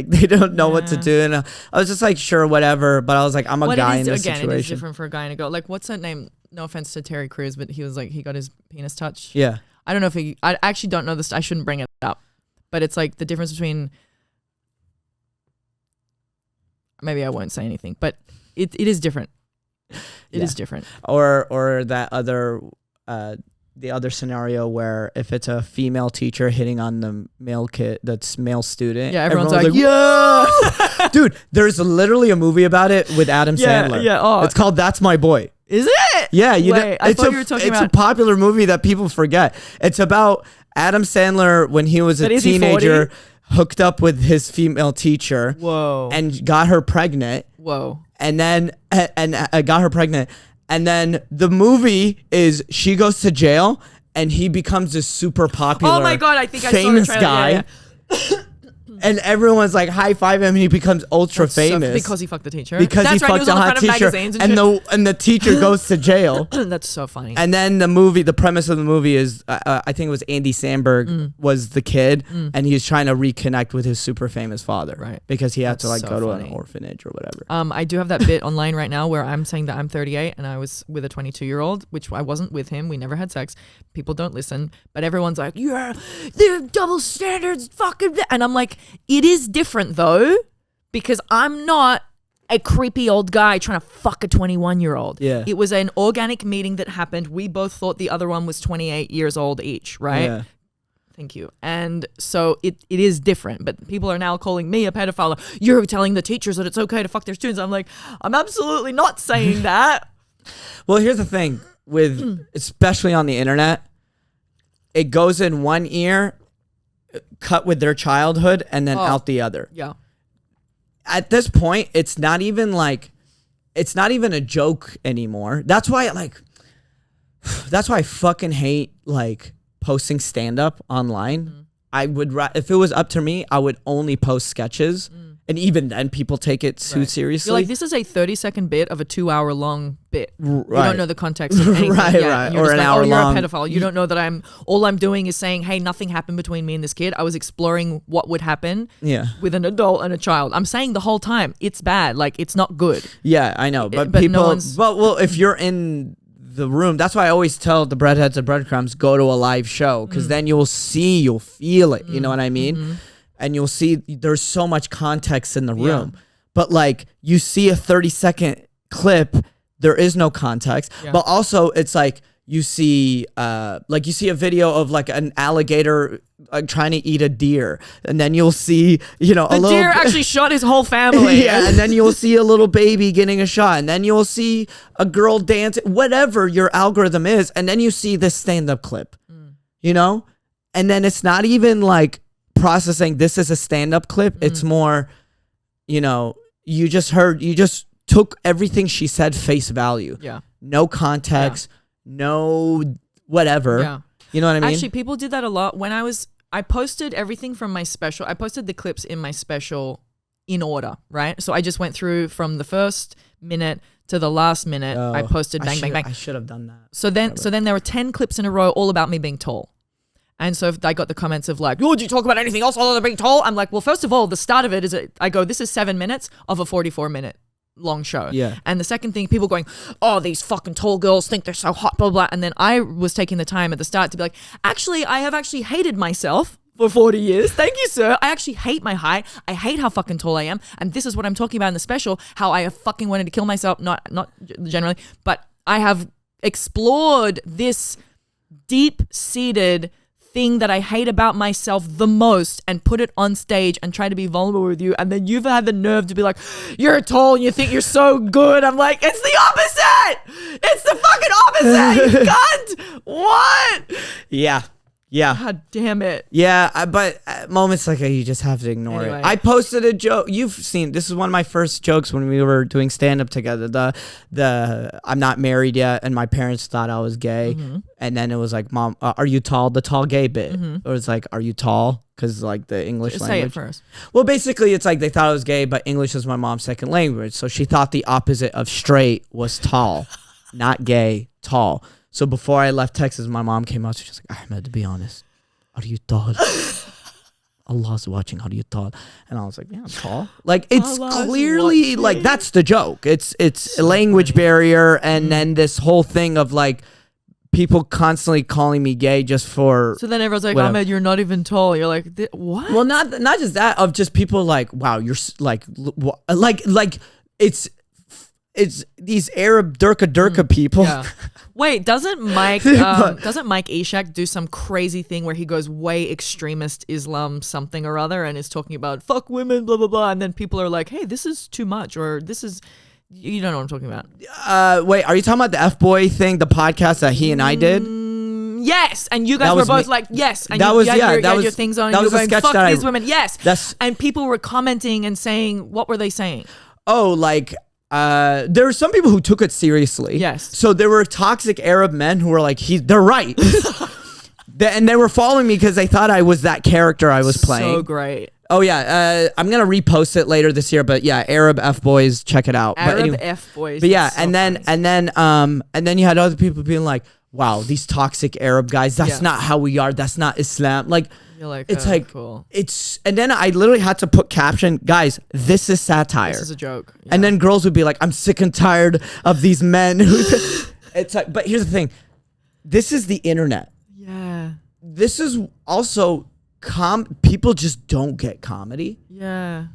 A: they don't know what to do, and I was just like, sure, whatever. But I was like, I'm a guy in this situation.
B: It is different for a guy and a girl. Like, what's that name? No offense to Terry Crews, but he was like, he got his penis touched.
A: Yeah.
B: I don't know if I actually don't know this. I shouldn't bring it up, but it's like the difference between. Maybe I won't say anything, but it is different. It is different.
A: Or that other. The other scenario where if it's a female teacher hitting on the male kid, that's male student.
B: Yeah, everyone's like yeah.
A: Dude, there's literally a movie about it with Adam Sandler.
B: Yeah. Oh.
A: It's called That's My Boy.
B: Is it?
A: Yeah.
B: I thought you were talking about.
A: It's a popular movie that people forget. It's about Adam Sandler when he was a teenager, hooked up with his female teacher.
B: Whoa.
A: And got her pregnant.
B: Whoa.
A: And then got her pregnant. And then the movie is she goes to jail and he becomes this super popular,
B: oh my God, I think
A: famous
B: I saw the
A: guy. Yeah. And everyone's like high five him and he becomes ultra famous.
B: Because he fucked the teacher?
A: Because he fucked a hot teacher. And the teacher goes to jail.
B: That's so funny.
A: And then the premise of the movie is, I think it was Andy Samberg was the kid and he's trying to reconnect with his super famous father. Right. Because he had to go to an orphanage or whatever.
B: I do have that bit online right now where I'm saying that I'm 38 and I was with a 22-year-old, which I wasn't with him. We never had sex. People don't listen. But everyone's like, yeah, they're double standards, fucking. And I'm like, it is different though, because I'm not a creepy old guy trying to fuck a 21-year-old.
A: Yeah.
B: It was an organic meeting that happened. We both thought the other one was 28 years old each, right?
A: Yeah.
B: Thank you. And so it is different, but people are now calling me a pedophile. You're telling the teachers that it's okay to fuck their students. I'm like, I'm absolutely not saying that.
A: Well, here's the thing with, especially on the internet, it goes in one ear, cut with their childhood, and then out the other.
B: Yeah.
A: At this point, it's not even a joke anymore. That's why I fucking hate posting stand up online. I would, if it was up to me, I would only post sketches. And even then, people take it too seriously.
B: You're like, this is a 30-second bit of a 2-hour-long bit. Right. You don't know the context of anything.
A: Right. Or an hour long.
B: You're a pedophile. You don't know that all I'm doing is saying, hey, nothing happened between me and this kid. I was exploring what would happen with an adult and a child. I'm saying the whole time, it's bad. Like, it's not good.
A: Yeah, I know. But people, well, if you're in the room, that's why I always tell the breadheads and breadcrumbs, go to a live show. Because then you'll feel it. You know what I mean? Mm-hmm. And you'll see there's so much context in the room. But you see a 30-second clip, there is no context. But also it's like you see a video of like an alligator trying to eat a deer, and then you'll see
B: the deer actually shot his whole family.
A: Yeah, and then you'll see a little baby getting a shot, and then you'll see a girl dancing, whatever your algorithm is, and then you see this stand-up clip, and then it's not even like processing this is a stand-up clip. It's more, you just took everything she said face value.
B: Yeah.
A: No context, no whatever.
B: Yeah.
A: You know what I mean?
B: Actually, people did that a lot when I posted everything from my special. I posted the clips in my special in order, right? So I just went through from the first minute to the last minute. I posted bang, bang, bang.
A: I should have done that.
B: So then there were 10 clips in a row all about me being tall. And so if I got the comments of like, oh, did you talk about anything else other than being tall? I'm like, well, first of all, the start of it is I go, this is 7 minutes of a 44-minute long show.
A: Yeah.
B: And the second thing, people going, oh, these fucking tall girls think they're so hot, blah, blah, blah. And then I was taking the time at the start to be like, actually, I have actually hated myself for 40 years. Thank you, sir. I actually hate my height. I hate how fucking tall I am. And this is what I'm talking about in the special, how I have fucking wanted to kill myself. Not generally, but I have explored this deep-seated thing that I hate about myself the most and put it on stage and try to be vulnerable with you, and then you've had the nerve to be like, you're tall and you think you're so good. I'm like, it's the opposite. It's the fucking opposite. You cunt. What?
A: Yeah.
B: God damn it.
A: Yeah, but at moments like that, you just have to ignore
B: Anyway.
A: it. I posted a joke. You've seen, this is one of my first jokes when we were doing stand-up together. The I'm not married yet, and my parents thought I was gay. And then it was like, Mom, are you tall? The tall gay bit. Or it's like, are you tall? Because like the English
B: Just
A: language.
B: say it first.
A: Well, basically, it's like they thought I was gay, but English is my mom's second language. So she thought the opposite of straight was tall, not gay, tall. So before I left Texas, my mom came out. She was like, Ahmed, to be honest, are you tall? Allah's watching. How do you tall? And I was like, yeah, I'm tall. Like it's
B: Allah's
A: clearly
B: watching.
A: like that's the joke. It's a language barrier, and then this whole thing of like people constantly calling me gay just for.
B: So then everyone's like,
A: whatever.
B: Ahmed, you're not even tall. You're like, what?
A: Well, not just that, of just people like, wow, you're like it's these Arab Durka people.
B: Yeah. Wait, doesn't Mike Ishak do some crazy thing where he goes way extremist Islam something or other and is talking about fuck women, blah blah blah, and then people are like, hey, this is too much, or this is, you don't know what I'm talking about.
A: Wait, are you talking about the F-Boy thing, the podcast that he and I did?
B: Yes, and you guys
A: That
B: were
A: was
B: both
A: me.
B: like, yes, and
A: That
B: you
A: was-
B: had
A: yeah,
B: your,
A: that
B: you had
A: was-
B: your things on,
A: that
B: and you
A: was
B: were
A: a
B: going,
A: sketch
B: fuck
A: that I-
B: these women, yes.
A: That's-
B: And people were commenting and saying, what were they saying?
A: Oh, like there were some people who took it seriously.
B: Yes.
A: So there were toxic Arab men who were like, they're right. And they were following me because they thought I was that character I was playing.
B: So great.
A: Oh yeah, I'm gonna repost it later this year. But yeah, Arab F boys, check it out.
B: Arab
A: but anyway,
B: F boys.
A: But yeah,
B: so
A: and then you had other people being like, wow, these toxic Arab guys. That's
B: Yeah.
A: not how we are. That's not Islam. Like.
B: You're like,
A: It's
B: oh,
A: like
B: cool.
A: and then I literally had to put caption, guys, this is satire.
B: This is a joke. Yeah.
A: And then girls would be like, I'm sick and tired of these men. It's like, but here's the thing. This is the internet.
B: yeah,
A: This is also people just don't get comedy.
B: yeah,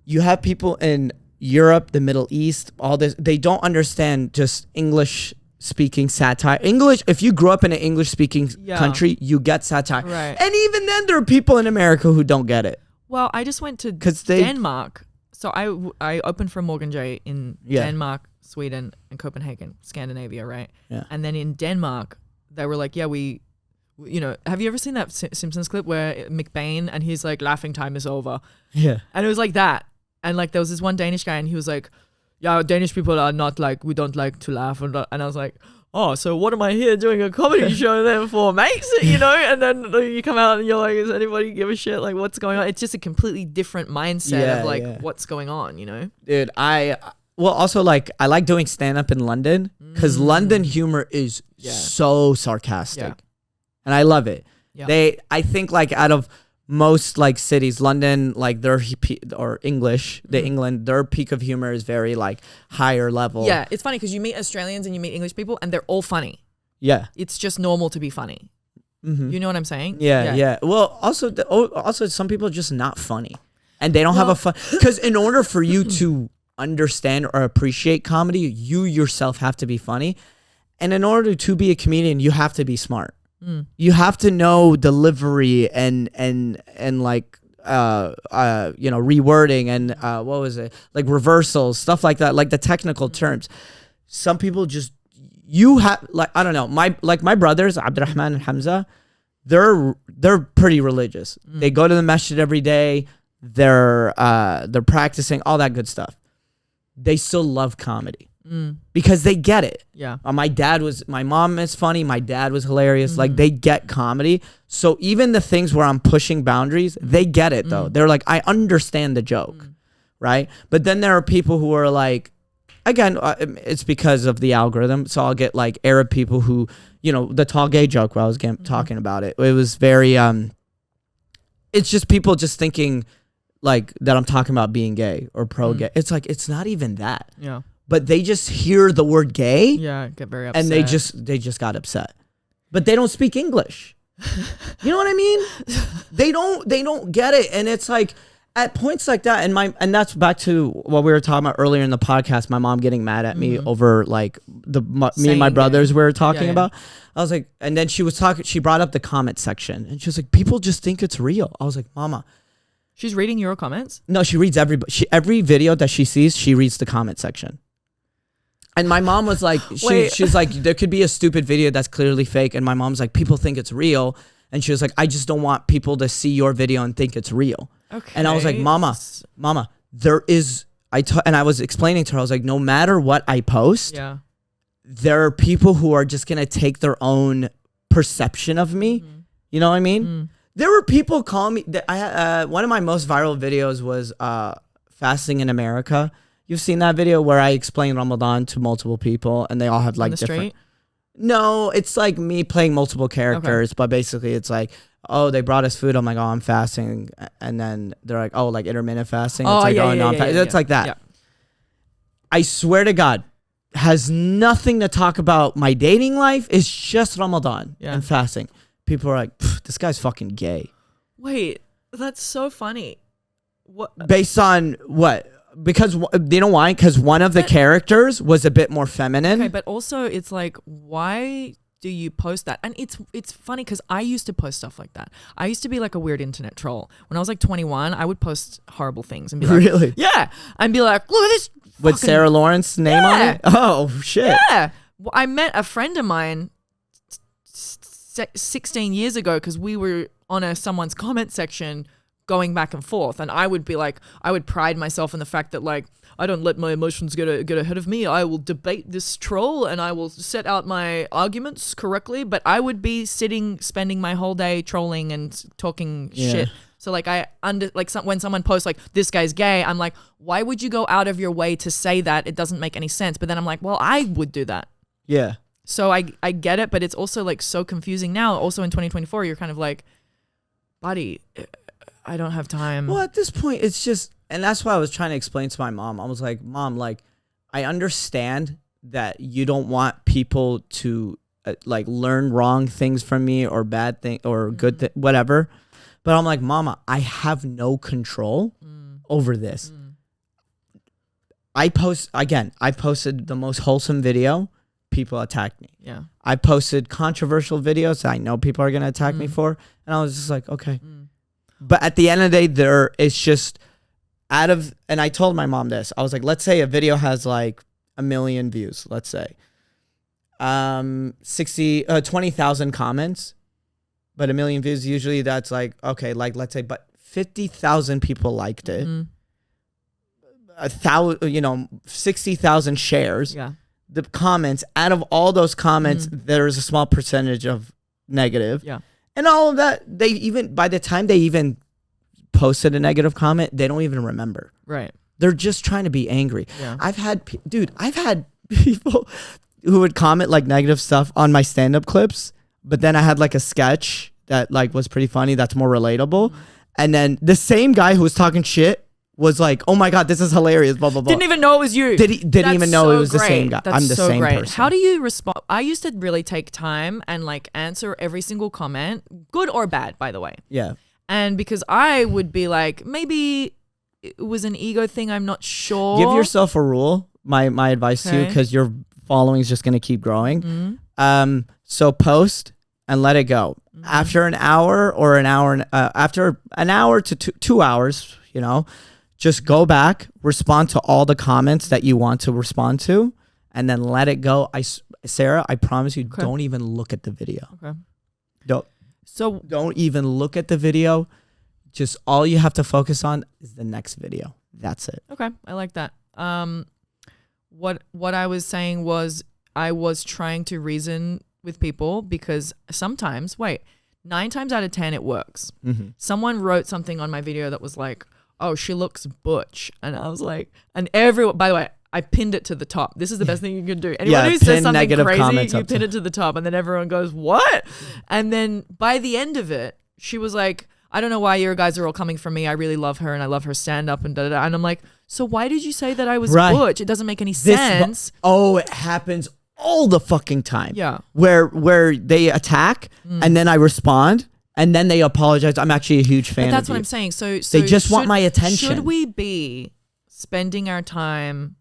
A: You have people in Europe, the Middle East, all this, they don't understand just English speaking satire. English, if you grew up in an English speaking
B: Yeah.
A: country, you get satire.
B: Right.
A: And even then there are people in America who don't get it.
B: Well, I just went to
A: 'Cause they-
B: Denmark. So I opened for Morgan J in
A: Yeah.
B: Denmark, Sweden, and Copenhagen, Scandinavia, right?
A: Yeah.
B: And then in Denmark, they were like, yeah, have you ever seen that Simpsons clip where McBain and he's like, laughing time is over?
A: Yeah.
B: And it was like that. And like there was this one Danish guy and he was like, yeah, Danish people are not like, we don't like to laugh. And I was like, oh, so what am I here doing a comedy show then for, mates? And then you come out and you're like, does anybody give a shit? Like, what's going on? It's just a completely different mindset of like, what's going on,
A: Dude, also like, I like doing stand up in London because London humor is so sarcastic.
B: Yeah.
A: And I love it.
B: Yeah.
A: I think like out of most like cities, London, like or English, England, their peak of humor is very like higher level.
B: Yeah, it's funny because you meet Australians and you meet English people and they're all funny.
A: Yeah.
B: It's just normal to be funny. You know what I'm saying?
A: Yeah. Well, also some people are just not funny and they don't have a fun, because in order for you to understand or appreciate comedy, you yourself have to be funny. And in order to be a comedian, you have to be smart. You have to know delivery and like rewording and what was it, like reversals, stuff like that, like the technical terms. Some people just, you have, like, I don't know, my brothers Abdurrahman and Hamza, they're pretty religious. They go to the masjid every day. They're practicing all that good stuff. They still love comedy because they get it.
B: Yeah.
A: My mom is funny. My dad was hilarious. Like, they get comedy. So even the things where I'm pushing boundaries, they get it though. They're like, I understand the joke, right? But then there are people who are like, again, it's because of the algorithm. So I'll get like Arab people who, the tall gay joke where I was talking about it. It was very, it's just people just thinking like that I'm talking about being gay or pro-gay. It's like, it's not even that.
B: Yeah.
A: But they just hear the word gay.
B: Yeah, get very upset.
A: And they just got upset. But they don't speak English. You know what I mean? They don't get it. And it's like at points like that, and that's back to what we were talking about earlier in the podcast, my mom getting mad at me over like me and my brothers we were talking about. I was like, and then she brought up the comment section and she was like, people just think it's real. I was like, Mama.
B: She's reading your comments?
A: No, she reads every video that she sees, she reads the comment section. And my mom was like, she's like, there could be a stupid video that's clearly fake. And my mom's like, people think it's real. And she was like, I just don't want people to see your video and think it's real. Okay. And I was like, Mama, there is, and I was explaining to her, I was like, no matter what I post, there are people who are just going to take their own perception of me. You know what I mean? There were people calling me, one of my most viral videos was fasting in America. You've seen that video where I explain Ramadan to multiple people and they all have like different. No, it's like me playing multiple characters, but basically it's like, oh, they brought us food. I'm like, oh, I'm fasting. And then they're like, oh, like intermittent fasting. It's like, I'm fasting. It's like that. Yeah. I swear to God, has nothing to talk about my dating life. It's just Ramadan and fasting. People are like, this guy's fucking gay.
B: Wait, that's so funny. What?
A: Based on what? Because you know why? Because one of the characters was a bit more feminine.
B: Okay, but also it's like, why do you post that? And it's funny because I used to post stuff like that. I used to be like a weird internet troll. When I was like 21, I would post horrible things and be like,
A: really?
B: Yeah, and be like, look at this.
A: With Sarah Lawrence's name on it? Oh shit.
B: Yeah. Well, I met a friend of mine 16 years ago because we were on someone's comment section going back and forth, and I would be like, I would pride myself in the fact that like I don't let my emotions get ahead of me. I will debate this troll and I will set out my arguments correctly, but I would be spending my whole day trolling and talking shit. So like when someone posts like this guy's gay, I'm like, why would you go out of your way to say that? It doesn't make any sense. But then I'm like, well, I would do that. Yeah. So I get it, but it's also like so confusing now. Also in 2024, you're kind of like, buddy, I don't have time.
A: Well, at this point, it's just, and that's why I was trying to explain to my mom. I was like, Mom, like, I understand that you don't want people to like learn wrong things from me or bad thing or good whatever. But I'm like, Mama, I have no control over this. I posted the most wholesome video. People attacked me. Yeah. I posted controversial videos that I know people are going to attack me for. And I was just like, okay. But at the end of the day, it's just and I told my mom this. I was like, let's say a video has like 1 million views, let's say. 20,000 comments, but 1 million views, usually that's like, okay, like let's say, but 50,000 people liked it. 60,000 shares. Yeah. The comments, out of all those comments, there's a small percentage of negative. Yeah. And all of that, by the time they even posted a negative comment, they don't even remember. Right. They're just trying to be angry. Yeah. I've had people who would comment like negative stuff on my stand-up clips, but then I had like a sketch that like was pretty funny, that's more relatable. And then the same guy who was talking shit was like, oh my God, this is hilarious, blah, blah, blah.
B: Didn't even know it was you.
A: Didn't even know it was the same guy. I'm the same person.
B: How do you respond? I used to really take time and like answer every single comment, good or bad, by the way. Yeah. And because I would be like, maybe it was an ego thing, I'm not sure.
A: Give yourself a rule, my advice to you, because you're following is just going to keep growing.
B: Mm-hmm.
A: So post and let it go.
B: Mm-hmm.
A: After an hour or after an hour to 2 hours, you know, just go back, respond to all the comments that you want to respond to, and then let it go. Sarah, I promise you, don't even look at the video.
B: Okay.
A: Don't even look at the video. Just all you have to focus on is the next video. That's it.
B: Okay, I like that. What I was saying was I was trying to reason with people because sometimes, 9 times out of 10 it works.
A: Mm-hmm.
B: Someone wrote something on my video that was like, "Oh, she looks butch," and I was like, and everyone. By the way, I pinned it to the top. This is the best thing you can do. Anyone who says something crazy, you pin it to the top, and then everyone goes, "What?" And then by the end of it, she was like, "I don't know why you guys are all coming for me. I really love her, and I love her stand up and da da da." And I'm like, "So why did you say that I was butch? It doesn't make any sense."
A: It happens all the fucking time.
B: Yeah,
A: where they attack and then I respond. And then they apologize. I'm actually a huge fan.
B: But that's
A: of
B: what
A: you.
B: I'm saying. So
A: they just want my attention.
B: Should we be spending our time?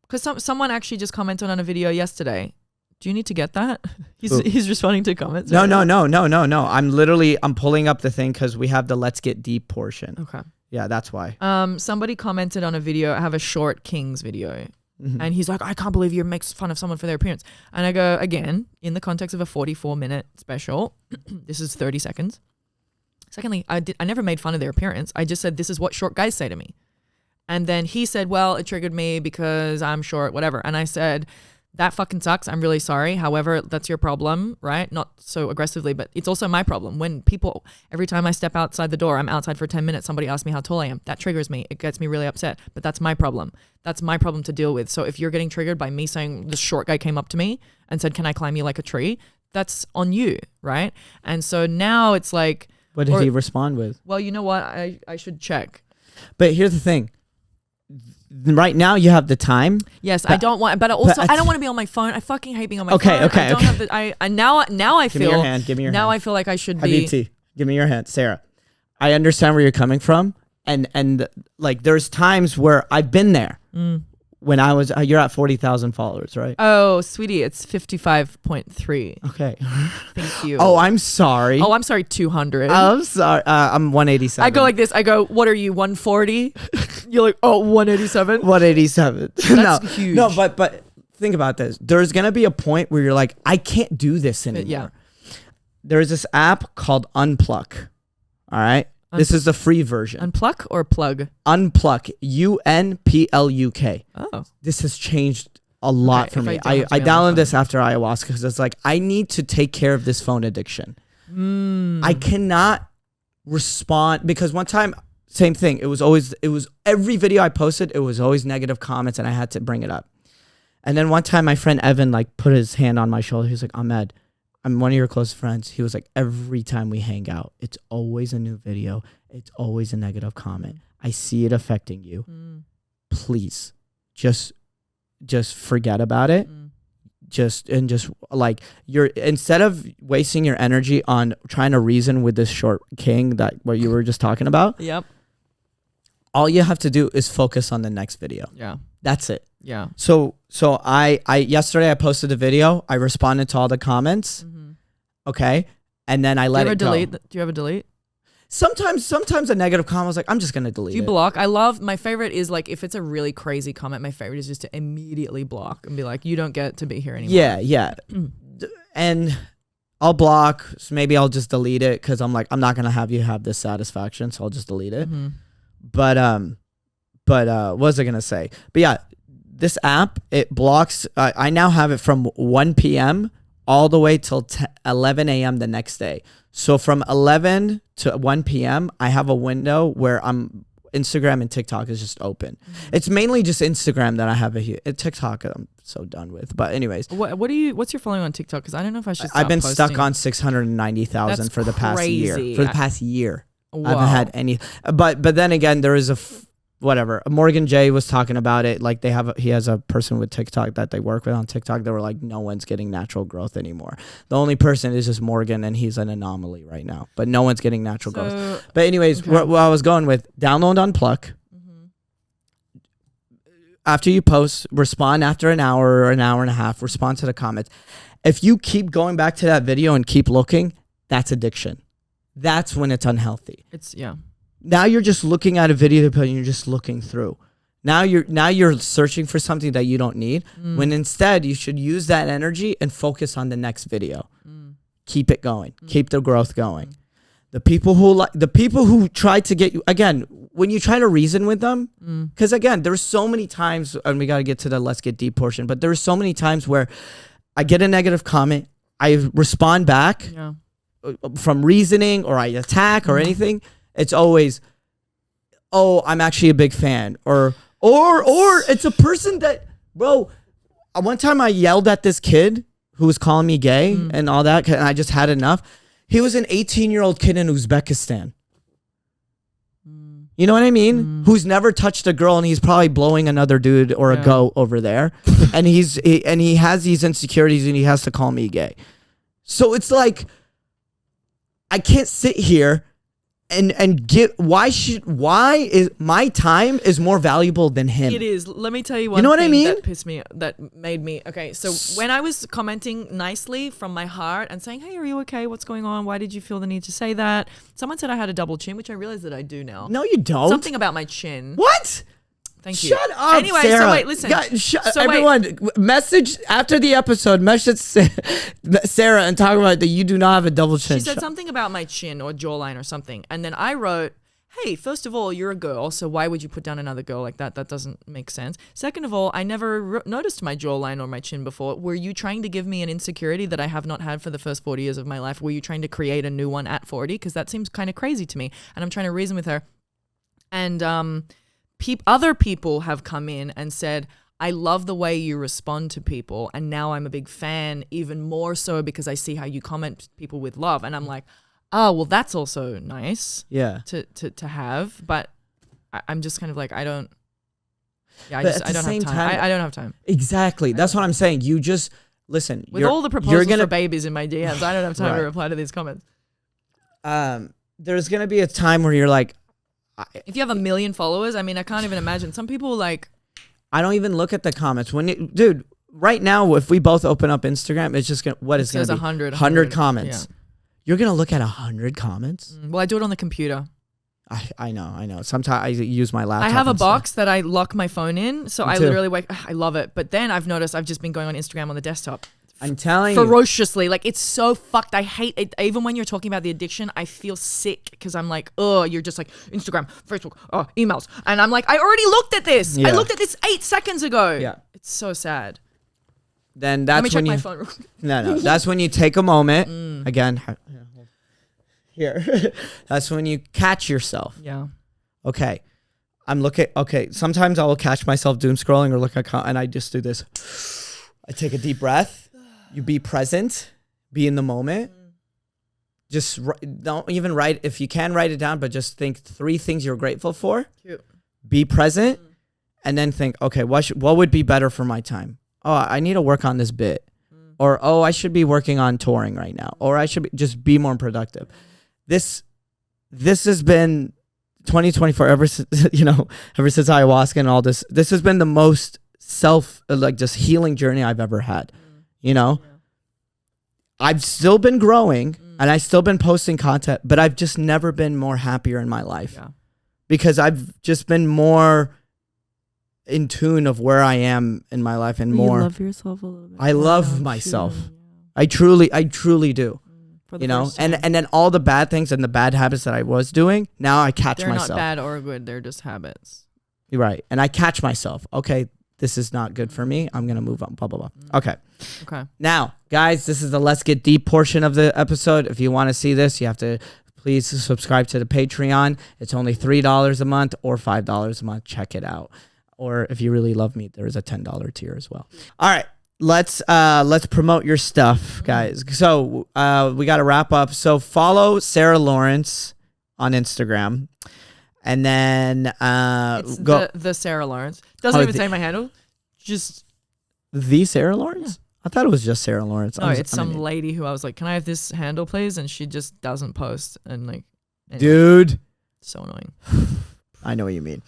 B: Because someone actually just commented on a video yesterday. Do you need to get that? He's responding to comments.
A: No. I'm pulling up the thing because we have the Let's Get Deep portion.
B: Okay.
A: Yeah, that's why.
B: Somebody commented on a video. I have a short Kings video.
A: Mm-hmm.
B: And he's like, "I can't believe you make fun of someone for their appearance." And I go, again, in the context of a 44-minute special, this is 30 seconds. Secondly, I never made fun of their appearance. I just said, this is what short guys say to me. And then he said, "Well, it triggered me because I'm short, whatever." And I said, "That fucking sucks. I'm really sorry. However, that's your problem, right?" Not so aggressively, but it's also my problem. When people, every time I step outside the door, I'm outside for 10 minutes, somebody asks me how tall I am. That triggers me. It gets me really upset, but that's my problem. That's my problem to deal with. So if you're getting triggered by me saying this short guy came up to me and said, "Can I climb you like a tree?" That's on you, right? And so now it's like,
A: what did he respond with?
B: Well, you know what? I should check.
A: But here's the thing. Right now you have the time.
B: Yes, I don't want, but also I don't want to be on my phone. I fucking hate being on my phone.
A: Okay.
B: I don't have the. I now I feel.
A: Give me your hand. Give me your hand.
B: Now I feel like I should be.
A: Habibti, give me your hand, Sarah. I understand where you're coming from, and like there's times where I've been there. When I was, you're at 40,000 followers, right?
B: Oh, sweetie, it's 55.3.
A: Okay.
B: Thank you.
A: Oh, I'm sorry.
B: Oh, I'm sorry, 200.
A: I'm sorry. I'm 187.
B: I go like this. I go, "What are you, 140? You're like, "Oh, 187.
A: 187.
B: That's huge.
A: No, but think about this. There's going to be a point where you're like, I can't do this anymore.
B: Yeah.
A: There's this app called Unpluck. All right. This is the free version.
B: Unpluck or plug?
A: Unpluck. UNPLUK.
B: Oh.
A: This has changed a lot for me. I downloaded this after ayahuasca because it's like, I need to take care of this phone addiction. I cannot respond because one time, same thing. It was every video I posted, it was always negative comments and I had to bring it up. And then one time my friend Evan like put his hand on my shoulder. He was like, "Ahmed, I'm one of your close friends." He was like, "Every time we hang out, it's always a new video. It's always a negative comment. I see it affecting you. Please just forget about it. Just like instead of wasting your energy on trying to reason with this short king that what you were just talking about.
B: Yep.
A: All you have to do is focus on the next video.
B: Yeah.
A: That's it.
B: Yeah.
A: So I yesterday I posted a video. I responded to all the comments. Okay. And then I let it go.
B: Do you have a delete?
A: Sometimes a negative comment was like, I'm just going to delete it.
B: Do you block? My favorite is like, if it's a really crazy comment, my favorite is just to immediately block and be like, "You don't get to be here anymore."
A: Yeah. And I'll block. So maybe I'll just delete it because I'm like, I'm not going to have you have this satisfaction. So I'll just delete it. But what was I going to say? But yeah, this app, it blocks. I now have it from 1 p.m. all the way till 11 a.m. the next day. So from 11 to 1 p.m., I have a window where Instagram and TikTok is just open. It's mainly just Instagram that I have TikTok I'm so done with. But anyways.
B: What's your following on TikTok? Because I don't know if I should stop
A: I've been
B: posting.
A: stuck on 690,000 for the past year. For the past year.
B: Wow.
A: I haven't had any. But then again, there is whatever. Morgan J was talking about it. Like he has a person with TikTok that they work with on TikTok. They were like, no one's getting natural growth anymore. The only person is just Morgan, and he's an anomaly right now. But no one's getting natural growth. But anyways, what I was going with, download Unpluck. after you post, respond after an hour or an hour and a half, respond to the comments. If you keep going back to that video and keep looking, that's addiction. That's when it's unhealthy. Now you're just looking at a video and you're just looking through. Now you're searching for something that you don't need, when instead you should use that energy and focus on the next video. Keep it going. Keep the growth going. The people who try to get you, again, when you try to reason with them, because again, there's so many times, and we got to get to the let's get deep portion, but there's so many times where I get a negative comment, I respond back from reasoning, or I attack or anything. It's always, oh, I'm actually a big fan, or it's a person that, bro, one time I yelled at this kid who was calling me gay and all that, and I just had enough. He was an 18-year-old kid in Uzbekistan. You know what I mean? Who's never touched a girl, and he's probably blowing another dude or a goat over there. And he has these insecurities, and he has to call me gay. So it's like, I can't sit here and get, why is my time is more valuable than him?
B: It is. Let me tell you one
A: You know what I
B: thing
A: mean?
B: that pissed me, that made me, okay, so when I was commenting nicely from my heart and saying, hey, are you okay? What's going on? Why did you feel the need to say that? Someone said I had a double chin, which I realized that I do now.
A: No, you don't.
B: Something about my chin.
A: What?
B: Thank you.
A: Shut up,
B: anyway,
A: Sarah.
B: so wait, listen.
A: Everyone, message after the episode, message Sarah and talk about that you do not have a double chin.
B: She said something about my chin or jawline or something. And then I wrote, hey, first of all, you're a girl, so why would you put down another girl like that? That doesn't make sense. Second of all, I never noticed my jawline or my chin before. Were you trying to give me an insecurity that I have not had for the first 40 years of my life? Were you trying to create a new one at 40? Because that seems kind of crazy to me. And I'm trying to reason with her. And other people have come in and said, I love the way you respond to people, and now I'm a big fan, even more so because I see how you comment people with love. And I'm like, oh, well, that's also nice to have. But I'm just kind of like, I don't have time. I don't have time.
A: Exactly. That's what I'm saying. You just, listen.
B: With all the proposals for babies in my DMs, I don't have time to reply to these comments.
A: There's going to be a time where you're like,
B: if you have 1 million followers, I mean, I can't even imagine. Some people like,
A: I don't even look at the comments. Dude, right now, if we both open up Instagram, it's just going to, what is going to be? 100 comments. Yeah. You're going to look at 100 comments?
B: Well, I do it on the computer.
A: I know. Sometimes I use my laptop.
B: I have a box that I lock my phone in. So I literally I love it. But then I've noticed I've just been going on Instagram on the desktop.
A: I'm telling you.
B: Ferociously. Like, it's so fucked. I hate it. Even when you're talking about the addiction, I feel sick because I'm like, oh, you're just like Instagram, Facebook, emails. And I'm like, I already looked at this. Yeah. I looked at this 8 seconds ago. Yeah. It's so sad.
A: Then that's
B: Let me check my phone.
A: No. That's when you take a moment. Again, here. That's when you catch yourself.
B: Yeah.
A: Okay. Sometimes I will catch myself doom scrolling or look at, and I just do this. I take a deep breath. You be present, be in the moment. Just don't even write, if you can write it down, but just think 3 things you're grateful for. Cute. Be present, and then think, okay, what would be better for my time? Oh, I need to work on this bit. Or, oh, I should be working on touring right now. Or I should just be more productive. This has been 2024 ever since ayahuasca and all this. This has been the most just healing journey I've ever had. I've still been growing and I've still been posting content, but I've just never been more happier in my life because I've just been more in tune of where I am in my life and more.
B: You love yourself a little bit.
A: I love myself. I truly do. And then all the bad things and the bad habits that I was doing, now I catch myself.
B: They're not bad or good. They're just habits.
A: You're right. And I catch myself. Okay, this is not good for me. I'm going to move on, blah, blah, blah. Okay. Now, guys, this is the Let's Get Deep portion of the episode. If you want to see this, you have to please subscribe to the Patreon. It's only $3 a month or $5 a month. Check it out. Or if you really love me, there is a $10 tier as well. All right. Let's promote your stuff, guys. So we got to wrap up. So follow Sarah Lawrence on Instagram. And then
B: it's the Sarah Lawrence. Doesn't even say my handle. Just
A: the Sarah Lawrence? Yeah. I thought it was just Sarah Lawrence.
B: No, it's some lady who I was like, can I have this handle, please? And she just doesn't post. And like,
A: dude.
B: So annoying.
A: I know what you mean.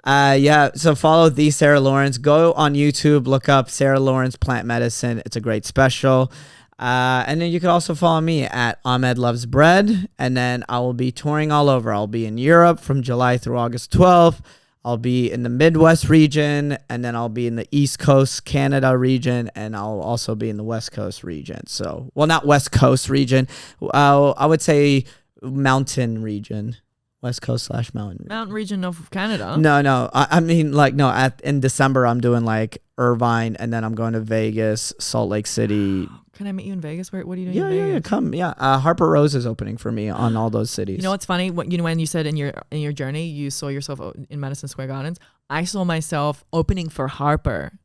A: Yeah, so follow the Sarah Lawrence. Go on YouTube, look up Sarah Lawrence Plant Medicine. It's a great special. And then you can also follow me at Ahmed Loves Bread. And then I will be touring all over. I'll be in Europe from July through August 12th. I'll be in the Midwest region, and then I'll be in the East Coast Canada region, and I'll also be in the West Coast region. So, well, not West Coast region. I would say mountain region. West Coast / mountain region.
B: Mountain region of Canada.
A: No. I mean, like, no, in December, I'm doing like Irvine, and then I'm going to Vegas, Salt Lake City.
B: Can I meet you in Vegas? What are you doing in Vegas?
A: Yeah, come. Yeah. Harper Rose is opening for me on all those cities.
B: You know what's funny? When you said in your journey, you saw yourself in Madison Square Gardens. I saw myself opening for Harper.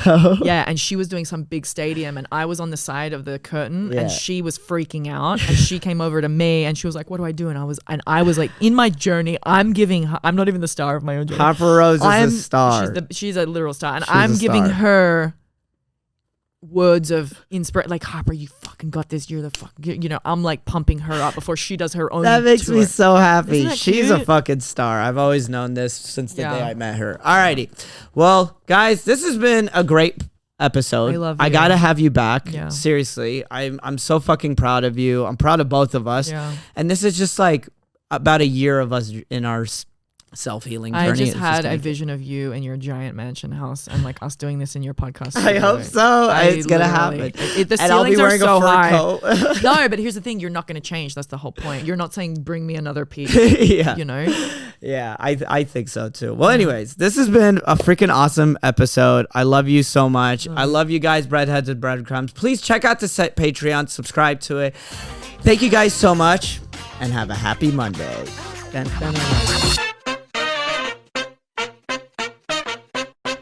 B: Yeah, and she was doing some big stadium, and I was on the side of the curtain, and she was freaking out, and she came over to me, and she was like, "What do I do?" And I was like, in my journey, I'm not even the star of my own journey.
A: Harper Rose is a star.
B: She's a literal star, and I'm giving her words of inspiration, like, Harper, you fucking got this. You're the fucking, I'm like pumping her up before she does her own. That
A: makes
B: tour.
A: me so happy. She's
B: cute?
A: a fucking star. I've always known this since the day I met her. Alrighty, well, guys, this has been a great episode.
B: I love you.
A: I gotta have you back.
B: Yeah.
A: Seriously, I'm so fucking proud of you. I'm proud of both of us.
B: Yeah.
A: And this is just like about a year of us in our self-healing journey.
B: I just had a vision of you in your giant mansion house, and like us doing this in your podcast.
A: I hope so. It's gonna happen.
B: The ceilings are so high. No, but here's the thing: you're not gonna change. That's the whole point. You're not saying bring me another piece.
A: Yeah. Yeah, I think so too. Well, anyways, this has been a freaking awesome episode. I love you so much. I love you guys, Breadheads and Breadcrumbs. Please check out the Patreon, subscribe to it. Thank you guys so much, and have a happy Monday. Dun, dun, dun, dun.